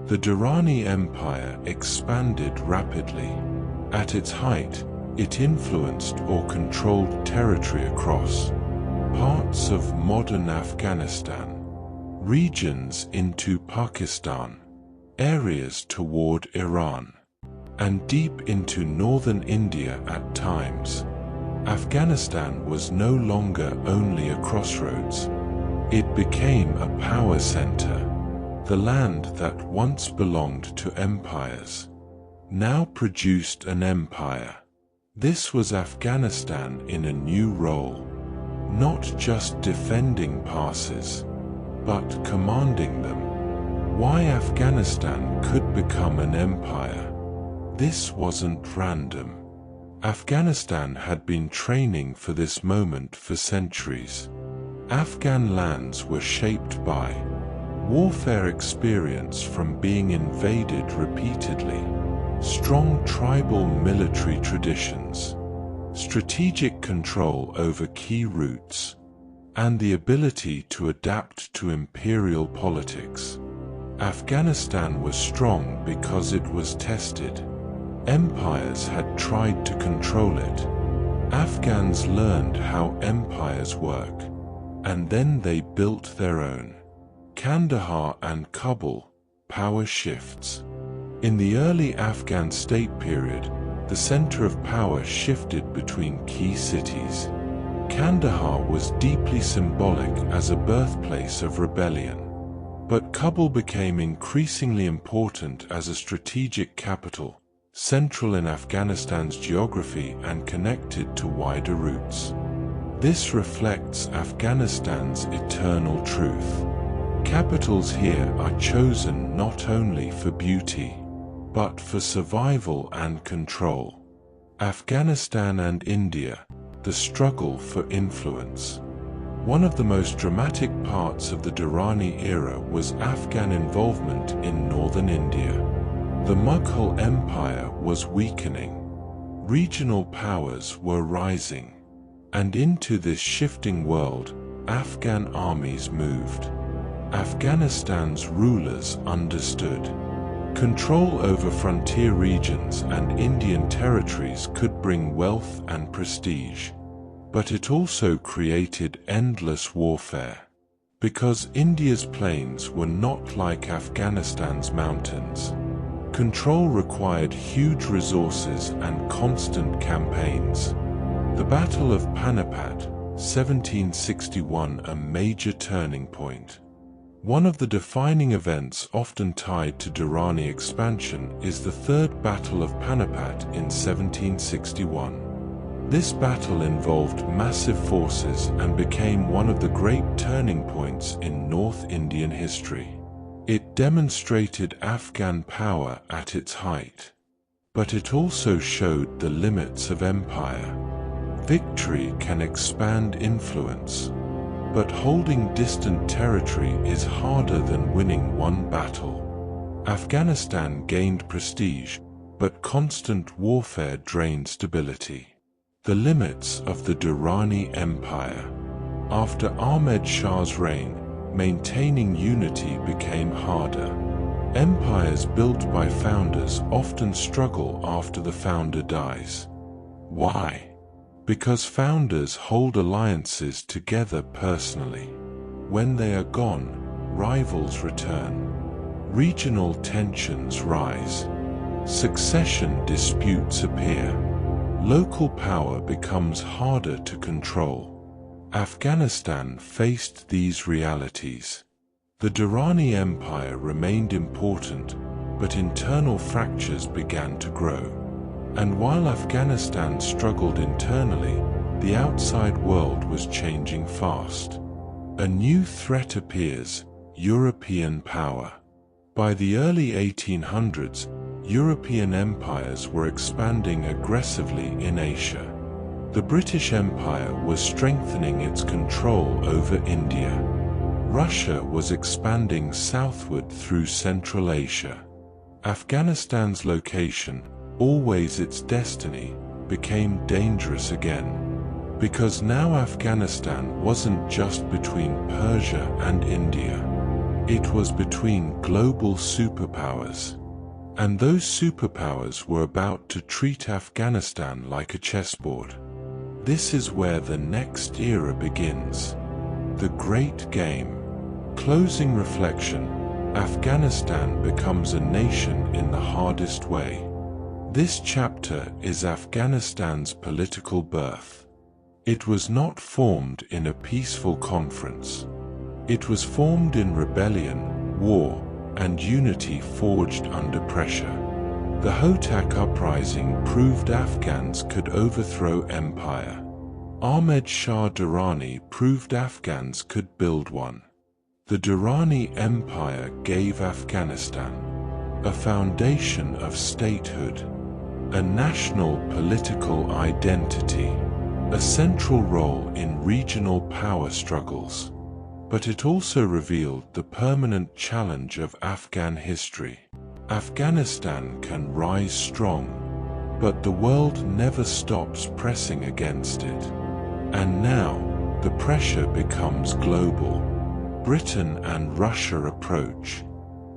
The Durrani Empire expanded rapidly. At its height, it influenced or controlled territory across parts of modern Afghanistan, regions into Pakistan, areas toward Iran, and deep into northern India at times. Afghanistan was no longer only a crossroads. It became a power center. The land that once belonged to empires now produced an empire. This was Afghanistan in a new role, not just defending passes, but commanding them. Why Afghanistan could become an empire? This wasn't random. Afghanistan had been training for this moment for centuries. Afghan lands were shaped by warfare experience from being invaded repeatedly, strong tribal military traditions, strategic control over key routes, and the ability to adapt to imperial politics. Afghanistan was strong because it was tested. Empires had tried to control it. Afghans learned how empires work, and then they built their own. Kandahar and Kabul, power shifts. In the early Afghan state period, the center of power shifted between key cities. Kandahar was deeply symbolic as a birthplace of rebellion. But Kabul became increasingly important as a strategic capital, central in Afghanistan's geography and connected to wider routes. This reflects Afghanistan's eternal truth. Capitals here are chosen not only for beauty, but for survival and control. Afghanistan and India, the struggle for influence. One of the most dramatic parts of the Durrani era was Afghan involvement in northern India. The Mughal Empire was weakening. Regional powers were rising. And into this shifting world, Afghan armies moved. Afghanistan's rulers understood. Control over frontier regions and Indian territories could bring wealth and prestige. But it also created endless warfare. Because India's plains were not like Afghanistan's mountains. Control required huge resources and constant campaigns. The Battle of Panipat, 1761, a major turning point. One of the defining events often tied to Durrani expansion is the Third Battle of Panipat in 1761. This battle involved massive forces and became one of the great turning points in North Indian history. It demonstrated Afghan power at its height. But it also showed the limits of empire. Victory can expand influence. But holding distant territory is harder than winning one battle. Afghanistan gained prestige, but constant warfare drained stability. The limits of the Durrani Empire. After Ahmed Shah's reign, maintaining unity became harder. Empires built by founders often struggle after the founder dies. Why? Because founders hold alliances together personally. When they are gone, rivals return. Regional tensions rise. Succession disputes appear. Local power becomes harder to control. Afghanistan faced these realities. The Durrani Empire remained important, but internal fractures began to grow. And while Afghanistan struggled internally, the outside world was changing fast. A new threat appears: European power. By the early 1800s, European empires were expanding aggressively in Asia. The British Empire was strengthening its control over India. Russia was expanding southward through Central Asia. Afghanistan's location, always its destiny, became dangerous again. Because now Afghanistan wasn't just between Persia and India. It was between global superpowers. And those superpowers were about to treat Afghanistan like a chessboard. This is where the next era begins. The Great Game. Closing reflection. Afghanistan becomes a nation in the hardest way. This chapter is Afghanistan's political birth. It was not formed in a peaceful conference. It was formed in rebellion, war, and unity forged under pressure. The Hotak uprising proved Afghans could overthrow empire. Ahmed Shah Durrani proved Afghans could build one. The Durrani Empire gave Afghanistan a foundation of statehood, a national political identity, a central role in regional power struggles. But it also revealed the permanent challenge of Afghan history. Afghanistan can rise strong, but the world never stops pressing against it. And now, the pressure becomes global. Britain and Russia approach,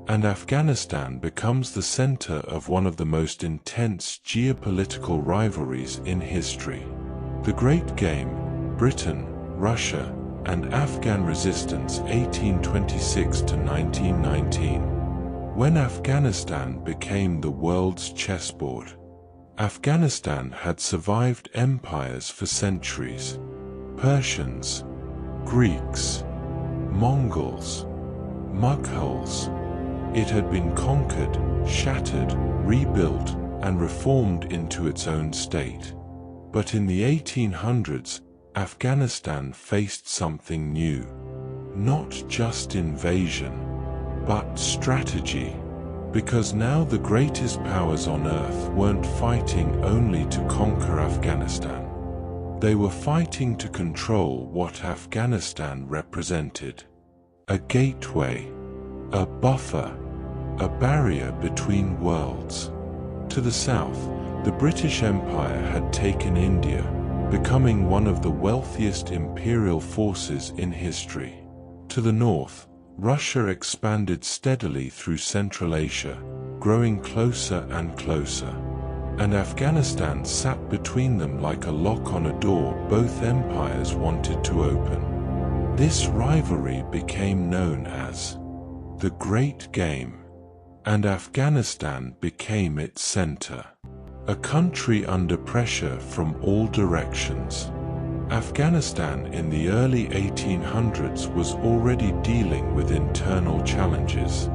and Afghanistan becomes the center of one of the most intense geopolitical rivalries in history. The Great Game, Britain, Russia, and Afghan resistance 1826 to 1919. When Afghanistan became the world's chessboard. Afghanistan had survived empires for centuries. Persians, Greeks, Mongols, Mughals. It had been conquered, shattered, rebuilt, and reformed into its own state. But in the 1800s, Afghanistan faced something new. Not just invasion, but strategy. Because now the greatest powers on earth weren't fighting only to conquer Afghanistan. They were fighting to control what Afghanistan represented. A gateway, a buffer, a barrier between worlds. To the south, the British Empire had taken India, becoming one of the wealthiest imperial forces in history. To the north, Russia expanded steadily through Central Asia, growing closer and closer. And Afghanistan sat between them like a lock on a door both empires wanted to open. This rivalry became known as the Great Game, and Afghanistan became its center. A country under pressure from all directions. Afghanistan in the early 1800s was already dealing with internal challenges.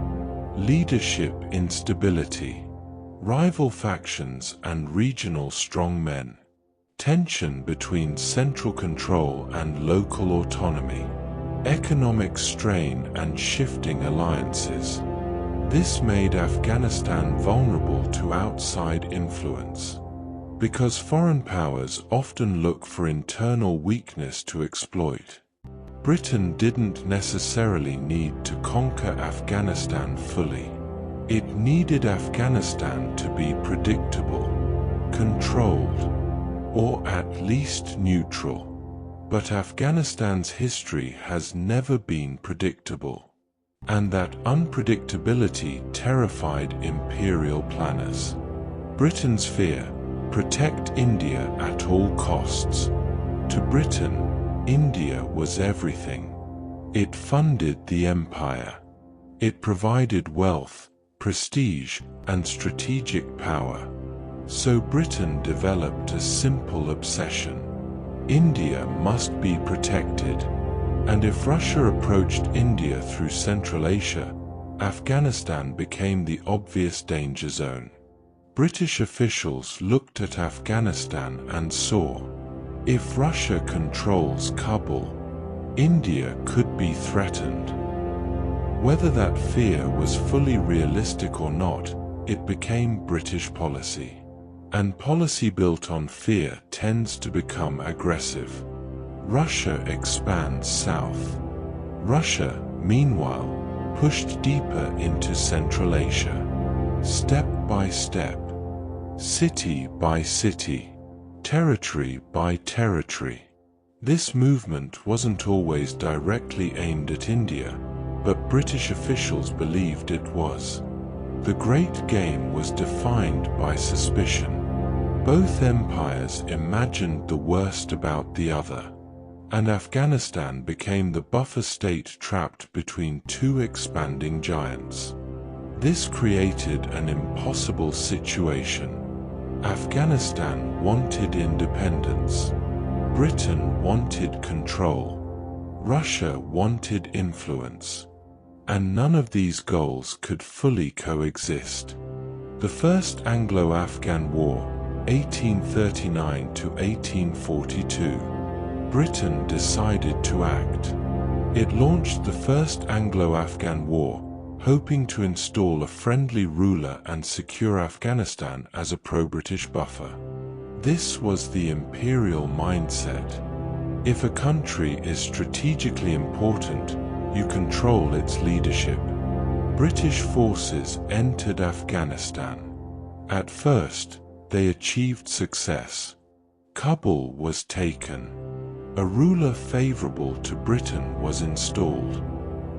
Leadership instability, rival factions and regional strongmen, tension between central control and local autonomy, economic strain and shifting alliances. This made Afghanistan vulnerable to outside influence. Because foreign powers often look for internal weakness to exploit. Britain didn't necessarily need to conquer Afghanistan fully. It needed Afghanistan to be predictable, controlled, or at least neutral. But Afghanistan's history has never been predictable. And that unpredictability terrified imperial planners. Britain's fear: protect India at all costs. To Britain, India was everything. It funded the empire. It provided wealth, prestige, and strategic power. So Britain developed a simple obsession. India must be protected. And if Russia approached India through Central Asia, Afghanistan became the obvious danger zone. British officials looked at Afghanistan and saw, if Russia controls Kabul, India could be threatened. Whether that fear was fully realistic or not, it became British policy. And policy built on fear tends to become aggressive. Russia expands south. Russia, meanwhile, pushed deeper into Central Asia. Step by step, city by city, territory by territory. This movement wasn't always directly aimed at India, but British officials believed it was. The Great Game was defined by suspicion. Both empires imagined the worst about the other, and Afghanistan became the buffer state trapped between two expanding giants. This created an impossible situation. Afghanistan wanted independence. Britain wanted control. Russia wanted influence. and none of these goals could fully coexist. The First Anglo-Afghan War, 1839 to 1842. Britain decided to act. It launched the First Anglo-Afghan War, hoping to install a friendly ruler and secure Afghanistan as a pro-British buffer. This was the imperial mindset. If a country is strategically important, you control its leadership. British forces entered Afghanistan. At first, they achieved success. Kabul was taken. A ruler favorable to Britain was installed.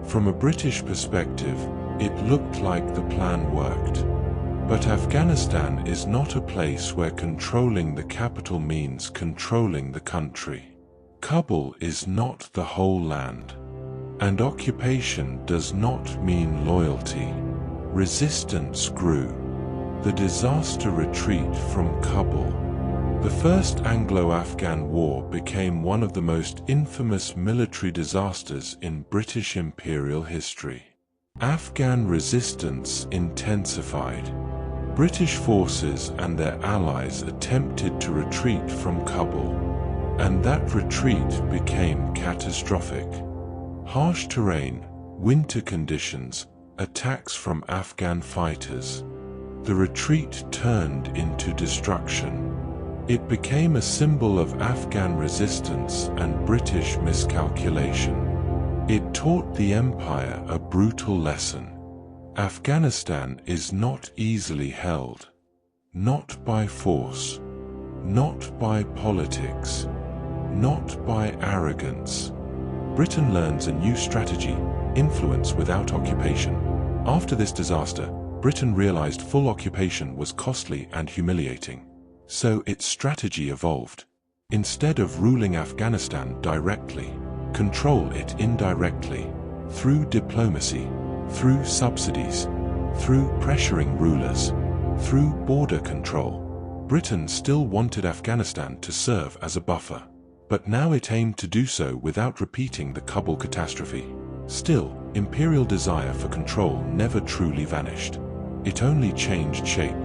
From a British perspective, it looked like the plan worked. But Afghanistan is not a place where controlling the capital means controlling the country. Kabul is not the whole land. And occupation does not mean loyalty. Resistance grew. The disaster retreat from Kabul. The First Anglo-Afghan War became one of the most infamous military disasters in British imperial history. Afghan resistance intensified. British forces and their allies attempted to retreat from Kabul, and that retreat became catastrophic. Harsh terrain, winter conditions, attacks from Afghan fighters. The retreat turned into destruction. It became a symbol of Afghan resistance and British miscalculation. It taught the empire a brutal lesson. Afghanistan is not easily held. Not by force. Not by politics. Not by arrogance. Britain learns a new strategy: influence without occupation. After this disaster, Britain realized full occupation was costly and humiliating. So its strategy evolved. Instead of ruling Afghanistan directly, control it indirectly, through diplomacy, through subsidies, through pressuring rulers, through border control. Britain still wanted Afghanistan to serve as a buffer, but now it aimed to do so without repeating the Kabul catastrophe. Still, imperial desire for control never truly vanished. It only changed shape.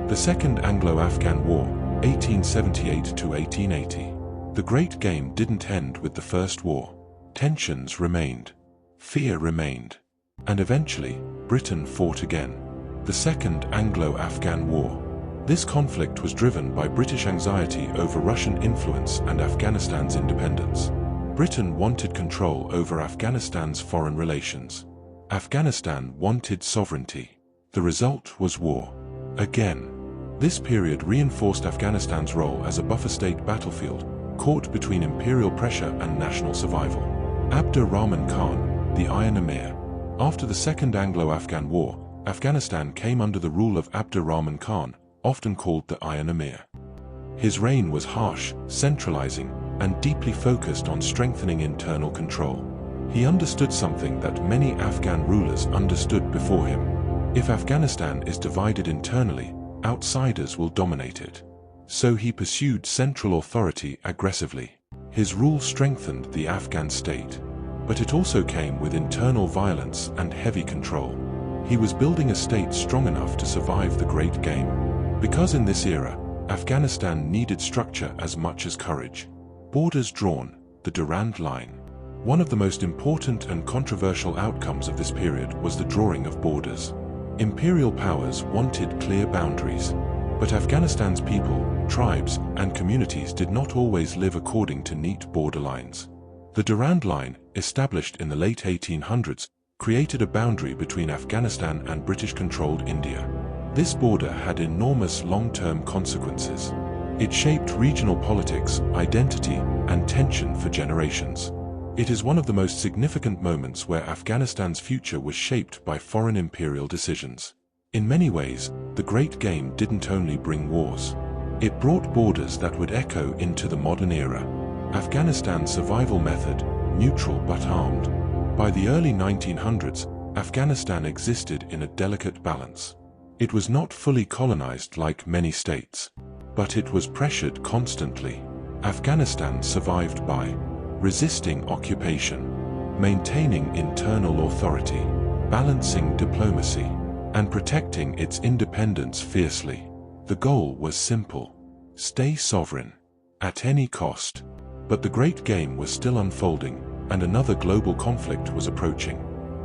The Second Anglo-Afghan War, 1878 to 1880. The Great Game didn't end with the First War. Tensions remained. Fear remained. And eventually, Britain fought again. The Second Anglo-Afghan War. This conflict was driven by British anxiety over Russian influence and Afghanistan's independence. Britain wanted control over Afghanistan's foreign relations. Afghanistan wanted sovereignty. The result was war. Again. This period reinforced Afghanistan's role as a buffer state battlefield, caught between imperial pressure and national survival. Abdur Rahman Khan, the Iron Emir. After the Second Anglo-Afghan War, Afghanistan came under the rule of Abdur Rahman Khan, often called the Iron Emir. His reign was harsh, centralizing, and deeply focused on strengthening internal control. He understood something that many Afghan rulers understood before him. If Afghanistan is divided internally, outsiders will dominate it. So he pursued central authority aggressively. His rule strengthened the Afghan state, but it also came with internal violence and heavy control. He was building a state strong enough to survive the Great Game. Because in this era, Afghanistan needed structure as much as courage. Borders drawn, the Durand Line. One of the most important and controversial outcomes of this period was the drawing of borders. Imperial powers wanted clear boundaries, but Afghanistan's people, tribes, and communities did not always live according to neat border lines. The Durand Line, established in the late 1800s, created a boundary between Afghanistan and British-controlled India. This border had enormous long-term consequences. It shaped regional politics, identity, and tension for generations. It is one of the most significant moments where Afghanistan's future was shaped by foreign imperial decisions. In many ways, the Great Game didn't only bring wars. It brought borders that would echo into the modern era. Afghanistan's survival method, neutral but armed. By the early 1900s, Afghanistan existed in a delicate balance. It was not fully colonized like many states, but it was pressured constantly. Afghanistan survived by resisting occupation, maintaining internal authority, balancing diplomacy and protecting its independence fiercely. The goal was simple: stay sovereign at any cost. But the great game was still unfolding, and another global conflict was approaching: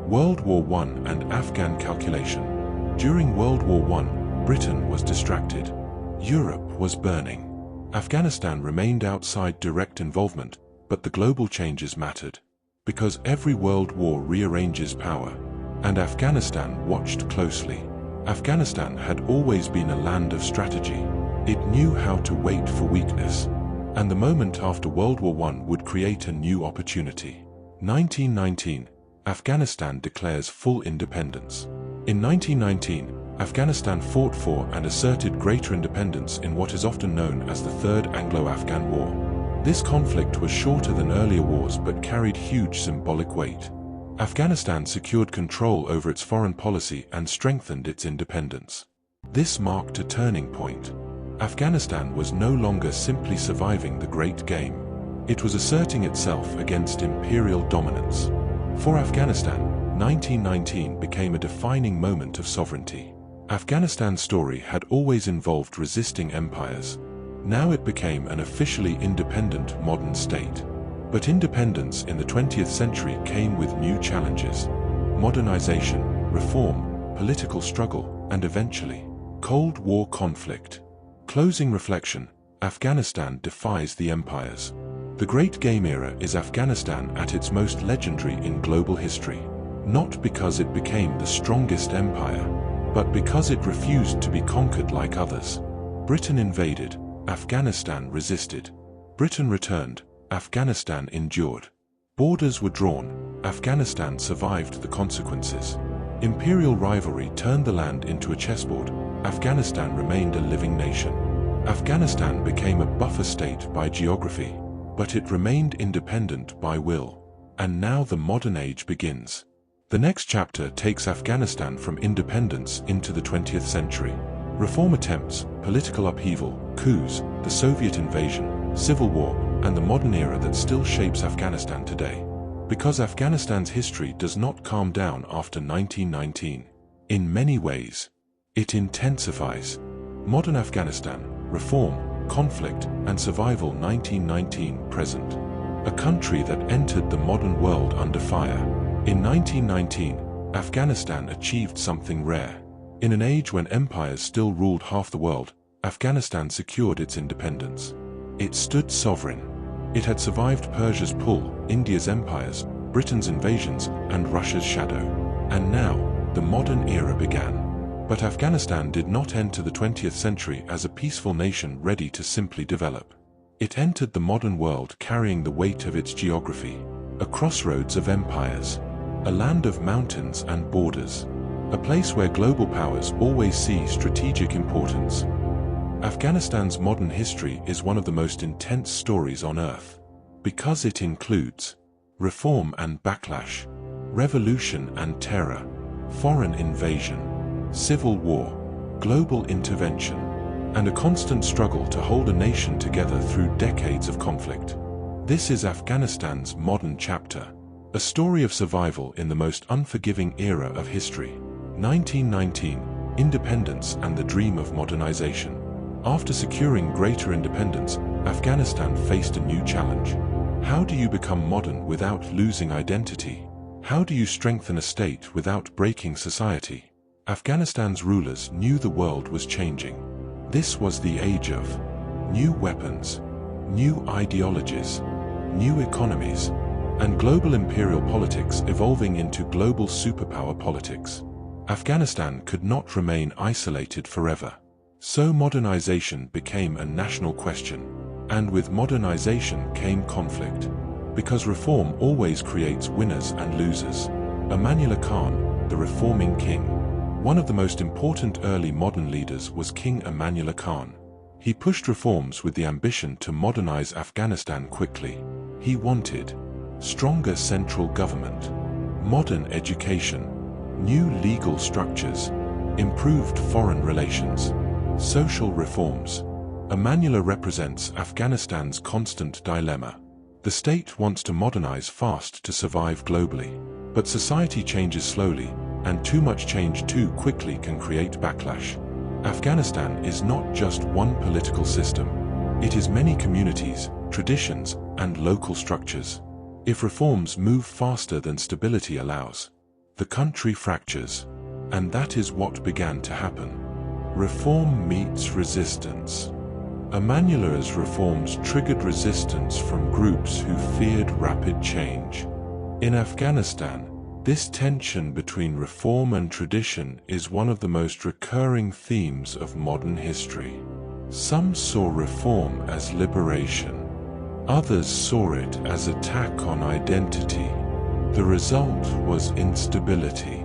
World War I and Afghan calculation. During World War I, Britain was distracted. Europe was burning. Afghanistan remained outside direct involvement, but the global changes mattered. Because every world war rearranges power, and Afghanistan watched closely. Afghanistan had always been a land of strategy. It knew how to wait for weakness. And the moment after World War I would create a new opportunity. 1919, Afghanistan declares full independence. In 1919, Afghanistan fought for and asserted greater independence in what is often known as the Third Anglo-Afghan War. This conflict was shorter than earlier wars but carried huge symbolic weight. Afghanistan secured control over its foreign policy and strengthened its independence. This marked a turning point. Afghanistan was no longer simply surviving the Great Game. It was asserting itself against imperial dominance. For Afghanistan, 1919 became a defining moment of sovereignty. Afghanistan's story had always involved resisting empires. Now it became an officially independent modern state. But independence in the 20th century came with new challenges: modernization, reform, political struggle, and eventually, Cold War conflict. Closing reflection: Afghanistan defies the empires. The Great Game era is Afghanistan at its most legendary in global history. Not because it became the strongest empire, but because it refused to be conquered like others. Britain invaded, Afghanistan resisted. Britain returned, Afghanistan endured. Borders were drawn, Afghanistan survived the consequences. Imperial rivalry turned the land into a chessboard, Afghanistan remained a living nation. Afghanistan became a buffer state by geography, but it remained independent by will. And now the modern age begins. The next chapter takes Afghanistan from independence into the 20th century. Reform attempts, political upheaval, coups, the Soviet invasion, civil war, and the modern era that still shapes Afghanistan today. Because Afghanistan's history does not calm down after 1919. In many ways, it intensifies. Modern Afghanistan, reform, conflict, and survival. 1919 present. A country that entered the modern world under fire. In 1919, Afghanistan achieved something rare. In an age when empires still ruled half the world, Afghanistan secured its independence. It stood sovereign. It had survived Persia's pull, India's empires, Britain's invasions, and Russia's shadow. And now, the modern era began. But Afghanistan did not enter the 20th century as a peaceful nation ready to simply develop. It entered the modern world carrying the weight of its geography, a crossroads of empires, a land of mountains and borders, a place where global powers always see strategic importance. Afghanistan's modern history is one of the most intense stories on earth, because it includes reform and backlash, revolution and terror, foreign invasion, civil war, global intervention, and a constant struggle to hold a nation together through decades of conflict. This is Afghanistan's modern chapter, a story of survival in the most unforgiving era of history. 1919, independence and the dream of modernization. After securing greater independence, Afghanistan faced a new challenge. How do you become modern without losing identity? How do you strengthen a state without breaking society? Afghanistan's rulers knew the world was changing. This was the age of new weapons, new ideologies, new economies, and global imperial politics evolving into global superpower politics. Afghanistan could not remain isolated forever. So modernization became a national question. And with modernization came conflict. Because reform always creates winners and losers. Amanullah Khan, the reforming king. One of the most important early modern leaders was King Amanullah Khan. He pushed reforms with the ambition to modernize Afghanistan quickly. He wanted stronger central government, modern education, new legal structures, improved foreign relations, social reforms. Amanullah represents Afghanistan's constant dilemma. The state wants to modernize fast to survive globally, but society changes slowly, and too much change too quickly can create backlash. Afghanistan is not just one political system. It is many communities, traditions, and local structures. If reforms move faster than stability allows, the country fractures, and that is what began to happen. Reform meets resistance. Emanuela's reforms triggered resistance from groups who feared rapid change. In Afghanistan, this tension between reform and tradition is one of the most recurring themes of modern history. Some saw reform as liberation. Others saw it as attack on identity. The result was instability.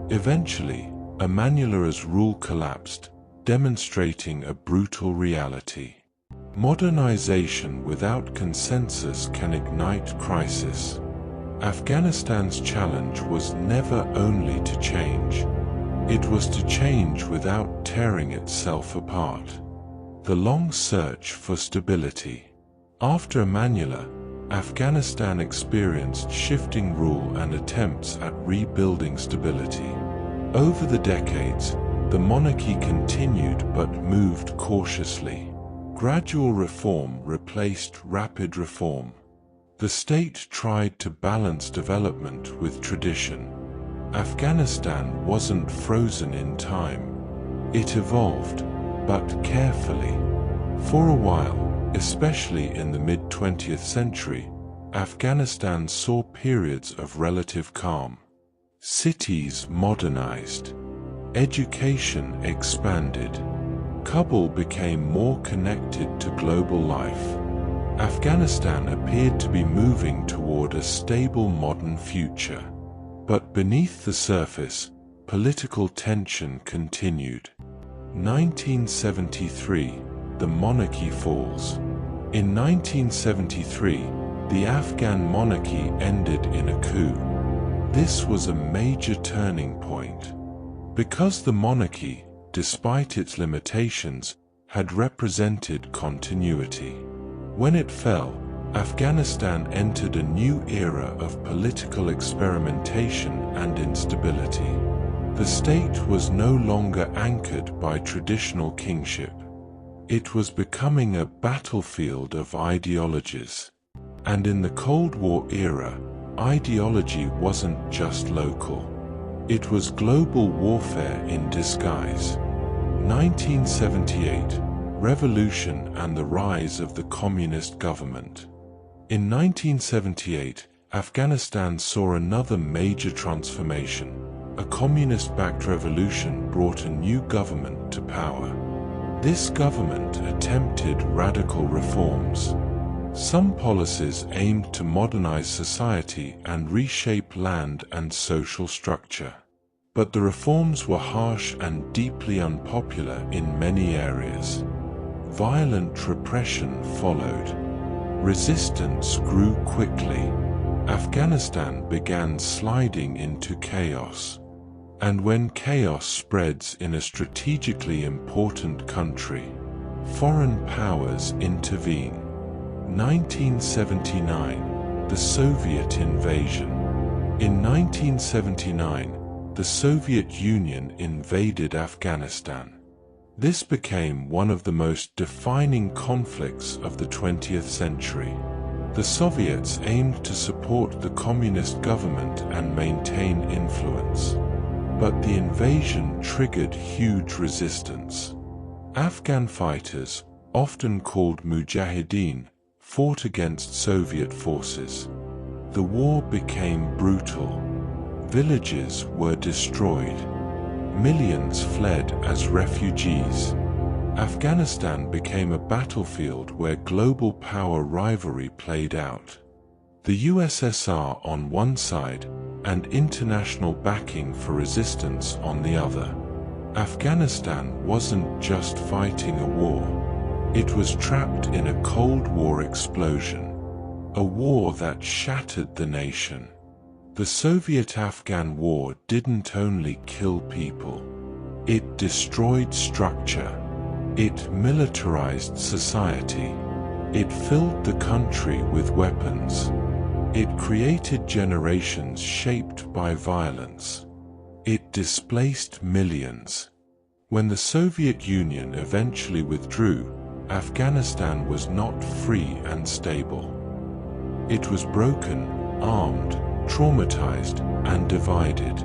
Eventually, Emanuela's rule collapsed, demonstrating a brutal reality. Modernization without consensus can ignite crisis. Afghanistan's challenge was never only to change. It was to change without tearing itself apart. The long search for stability. After Emanuela, Afghanistan experienced shifting rule and attempts at rebuilding stability. Over the decades, the monarchy continued but moved cautiously. Gradual reform replaced rapid reform. The state tried to balance development with tradition. Afghanistan wasn't frozen in time. It evolved, but carefully. For a while, especially in the mid-20th century, Afghanistan saw periods of relative calm. Cities modernized. Education expanded. Kabul became more connected to global life. Afghanistan appeared to be moving toward a stable modern future. But beneath the surface, political tension continued. 1973, the monarchy falls. In 1973, the Afghan monarchy ended in a coup. This was a major turning point. Because the monarchy, despite its limitations, had represented continuity. When it fell, Afghanistan entered a new era of political experimentation and instability. The state was no longer anchored by traditional kingship. It was becoming a battlefield of ideologies. And in the Cold War era, ideology wasn't just local. It was global warfare in disguise. 1978, Revolution and the rise of the communist government. In 1978, Afghanistan saw another major transformation. A communist-backed revolution brought a new government to power. This government attempted radical reforms. Some policies aimed to modernize society and reshape land and social structure. But the reforms were harsh and deeply unpopular in many areas. Violent repression followed. Resistance grew quickly. Afghanistan began sliding into chaos. And when chaos spreads in a strategically important country, foreign powers intervene. 1979, the Soviet invasion. In 1979, the Soviet Union invaded Afghanistan. This became one of the most defining conflicts of the 20th century. The Soviets aimed to support the communist government and maintain influence. But the invasion triggered huge resistance. Afghan fighters, often called mujahideen, fought against Soviet forces. The war became brutal. Villages were destroyed. Millions fled as refugees. Afghanistan became a battlefield where global power rivalry played out. The USSR on one side and international backing for resistance on the other. Afghanistan wasn't just fighting a war. It was trapped in a Cold War explosion. A war that shattered the nation. The Soviet-Afghan War didn't only kill people. It destroyed structure. It militarized society. It filled the country with weapons. It created generations shaped by violence. It displaced millions. When the Soviet Union eventually withdrew, Afghanistan was not free and stable. It was broken, armed, traumatized, and divided.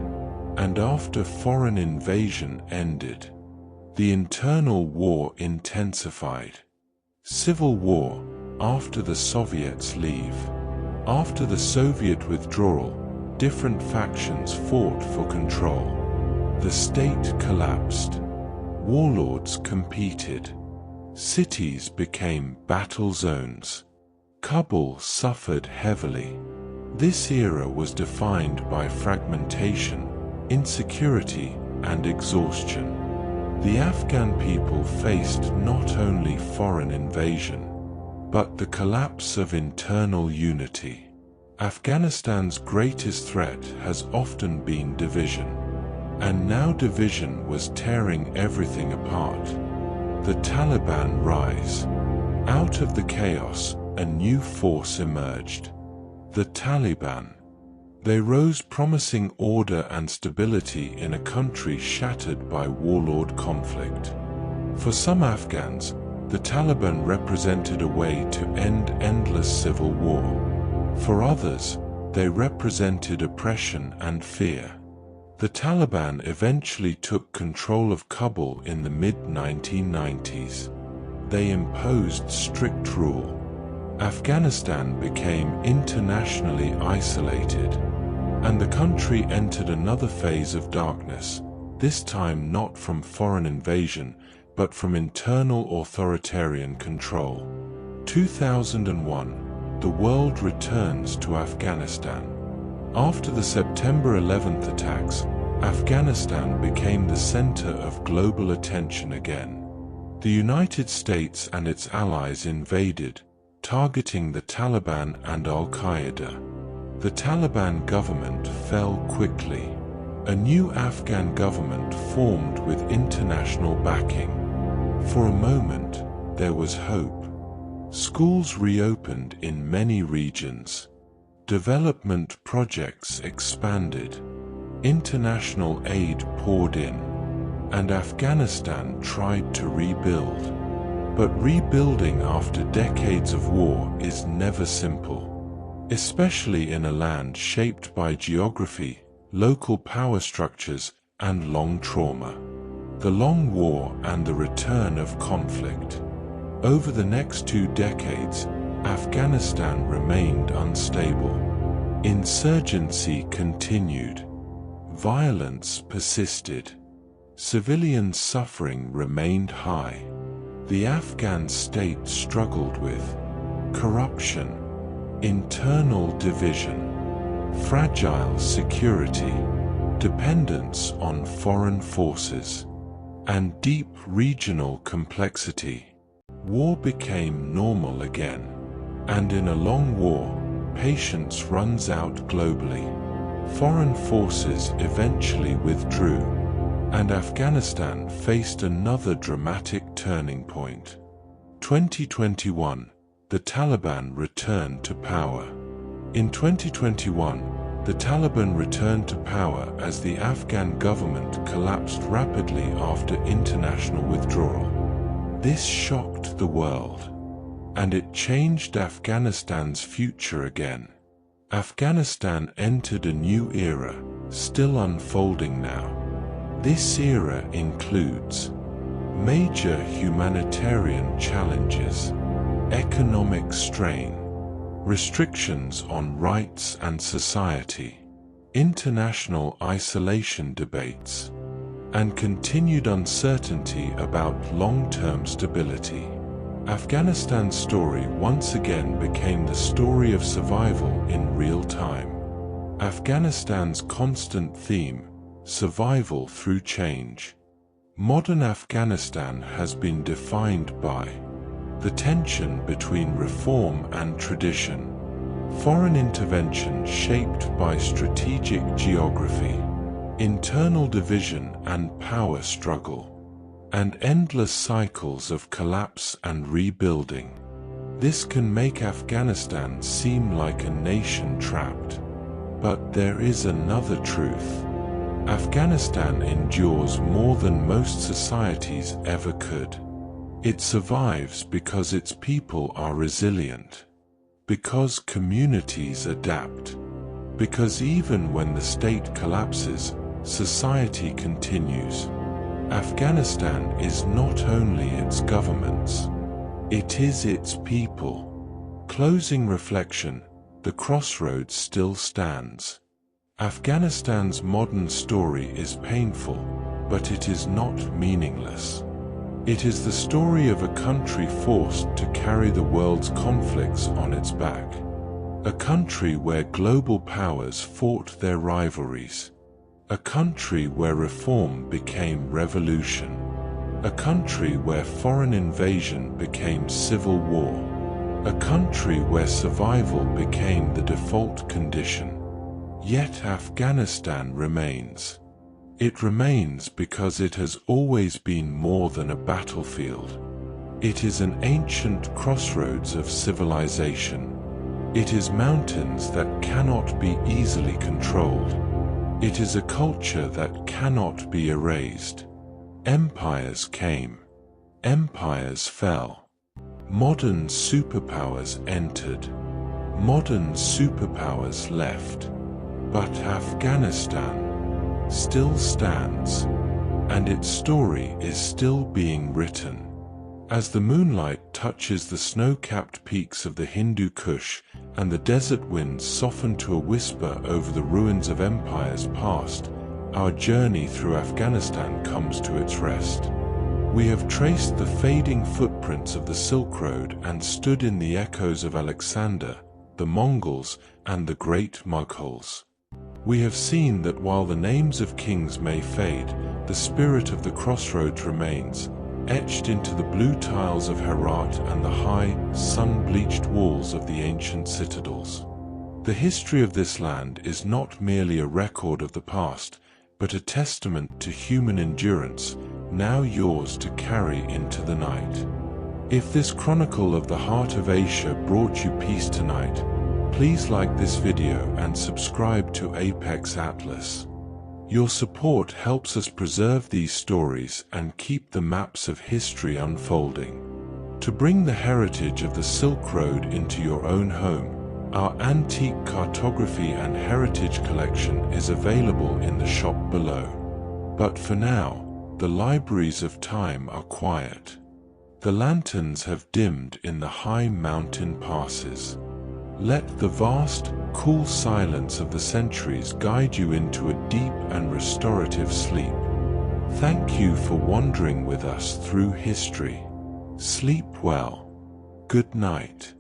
And after foreign invasion ended, the internal war intensified. Civil war, after the Soviets leave. After the Soviet withdrawal, different factions fought for control. The state collapsed. Warlords competed. Cities became battle zones. Kabul suffered heavily. This era was defined by fragmentation, insecurity, and exhaustion. The Afghan people faced not only foreign invasion, but the collapse of internal unity. Afghanistan's greatest threat has often been division, and now division was tearing everything apart. The Taliban rise. Out of the chaos, a new force emerged. The Taliban. They rose promising order and stability in a country shattered by warlord conflict. For some Afghans, the Taliban represented a way to end endless civil war. For others, they represented oppression and fear. The Taliban eventually took control of Kabul in the mid-1990s. They imposed strict rule. Afghanistan became internationally isolated, and the country entered another phase of darkness, this time not from foreign invasion, but from internal authoritarian control. 2001, the world returns to Afghanistan. After the September 11th attacks, Afghanistan became the center of global attention again. The United States and its allies invaded, targeting the Taliban and Al-Qaeda. The Taliban government fell quickly. A new Afghan government formed with international backing. For a moment, there was hope. Schools reopened in many regions. Development projects expanded. International aid poured in, and Afghanistan tried to rebuild. But rebuilding after decades of war is never simple, especially in a land shaped by geography, local power structures, and long trauma. The long war and the return of conflict. Over the next 2 decades, Afghanistan remained unstable. Insurgency continued. Violence persisted. Civilian suffering remained high. The Afghan state struggled with corruption, internal division, fragile security, dependence on foreign forces, and deep regional complexity. War became normal again, and in a long war, patience runs out globally. Foreign forces eventually withdrew, and Afghanistan faced another dramatic turning point. 2021, the Taliban returned to power. In 2021, the Taliban returned to power as the Afghan government collapsed rapidly after international withdrawal. This shocked the world, and it changed Afghanistan's future again. Afghanistan entered a new era, still unfolding now. This era includes major humanitarian challenges, economic strain, restrictions on rights and society, international isolation debates, and continued uncertainty about long-term stability. Afghanistan's story once again became the story of survival in real time. Afghanistan's constant theme, survival through change. Modern Afghanistan has been defined by the tension between reform and tradition, foreign intervention shaped by strategic geography, internal division and power struggle, and endless cycles of collapse and rebuilding. This can make Afghanistan seem like a nation trapped. But there is another truth. Afghanistan endures more than most societies ever could. It survives because its people are resilient, because communities adapt, because even when the state collapses, society continues. Afghanistan is not only its governments, it is its people. Closing reflection, the crossroads still stands. Afghanistan's modern story is painful, but it is not meaningless. It is the story of a country forced to carry the world's conflicts on its back. A country where global powers fought their rivalries. A country where reform became revolution. A country where foreign invasion became civil war. A country where survival became the default condition. Yet Afghanistan remains. It remains because it has always been more than a battlefield. It is an ancient crossroads of civilization. It is mountains that cannot be easily controlled. It is a culture that cannot be erased. Empires came. Empires fell. Modern superpowers entered. Modern superpowers left. But Afghanistan still stands, and its story is still being written. As the moonlight touches the snow-capped peaks of the Hindu Kush and the desert winds soften to a whisper over the ruins of empires past, our journey through Afghanistan comes to its rest. We have traced the fading footprints of the Silk Road and stood in the echoes of Alexander, the Mongols, and the great Mughals. We have seen that while the names of kings may fade, the spirit of the crossroads remains, etched into the blue tiles of Herat and the high, sun-bleached walls of the ancient citadels. The history of this land is not merely a record of the past, but a testament to human endurance, now yours to carry into the night. If this chronicle of the heart of Asia brought you peace tonight, please like this video and subscribe to Apex Atlas. Your support helps us preserve these stories and keep the maps of history unfolding. To bring the heritage of the Silk Road into your own home, our antique cartography and heritage collection is available in the shop below. But for now, the libraries of time are quiet. The lanterns have dimmed in the high mountain passes. Let the vast, cool silence of the centuries guide you into a deep and restorative sleep. Thank you for wandering with us through history. Sleep well. Good night.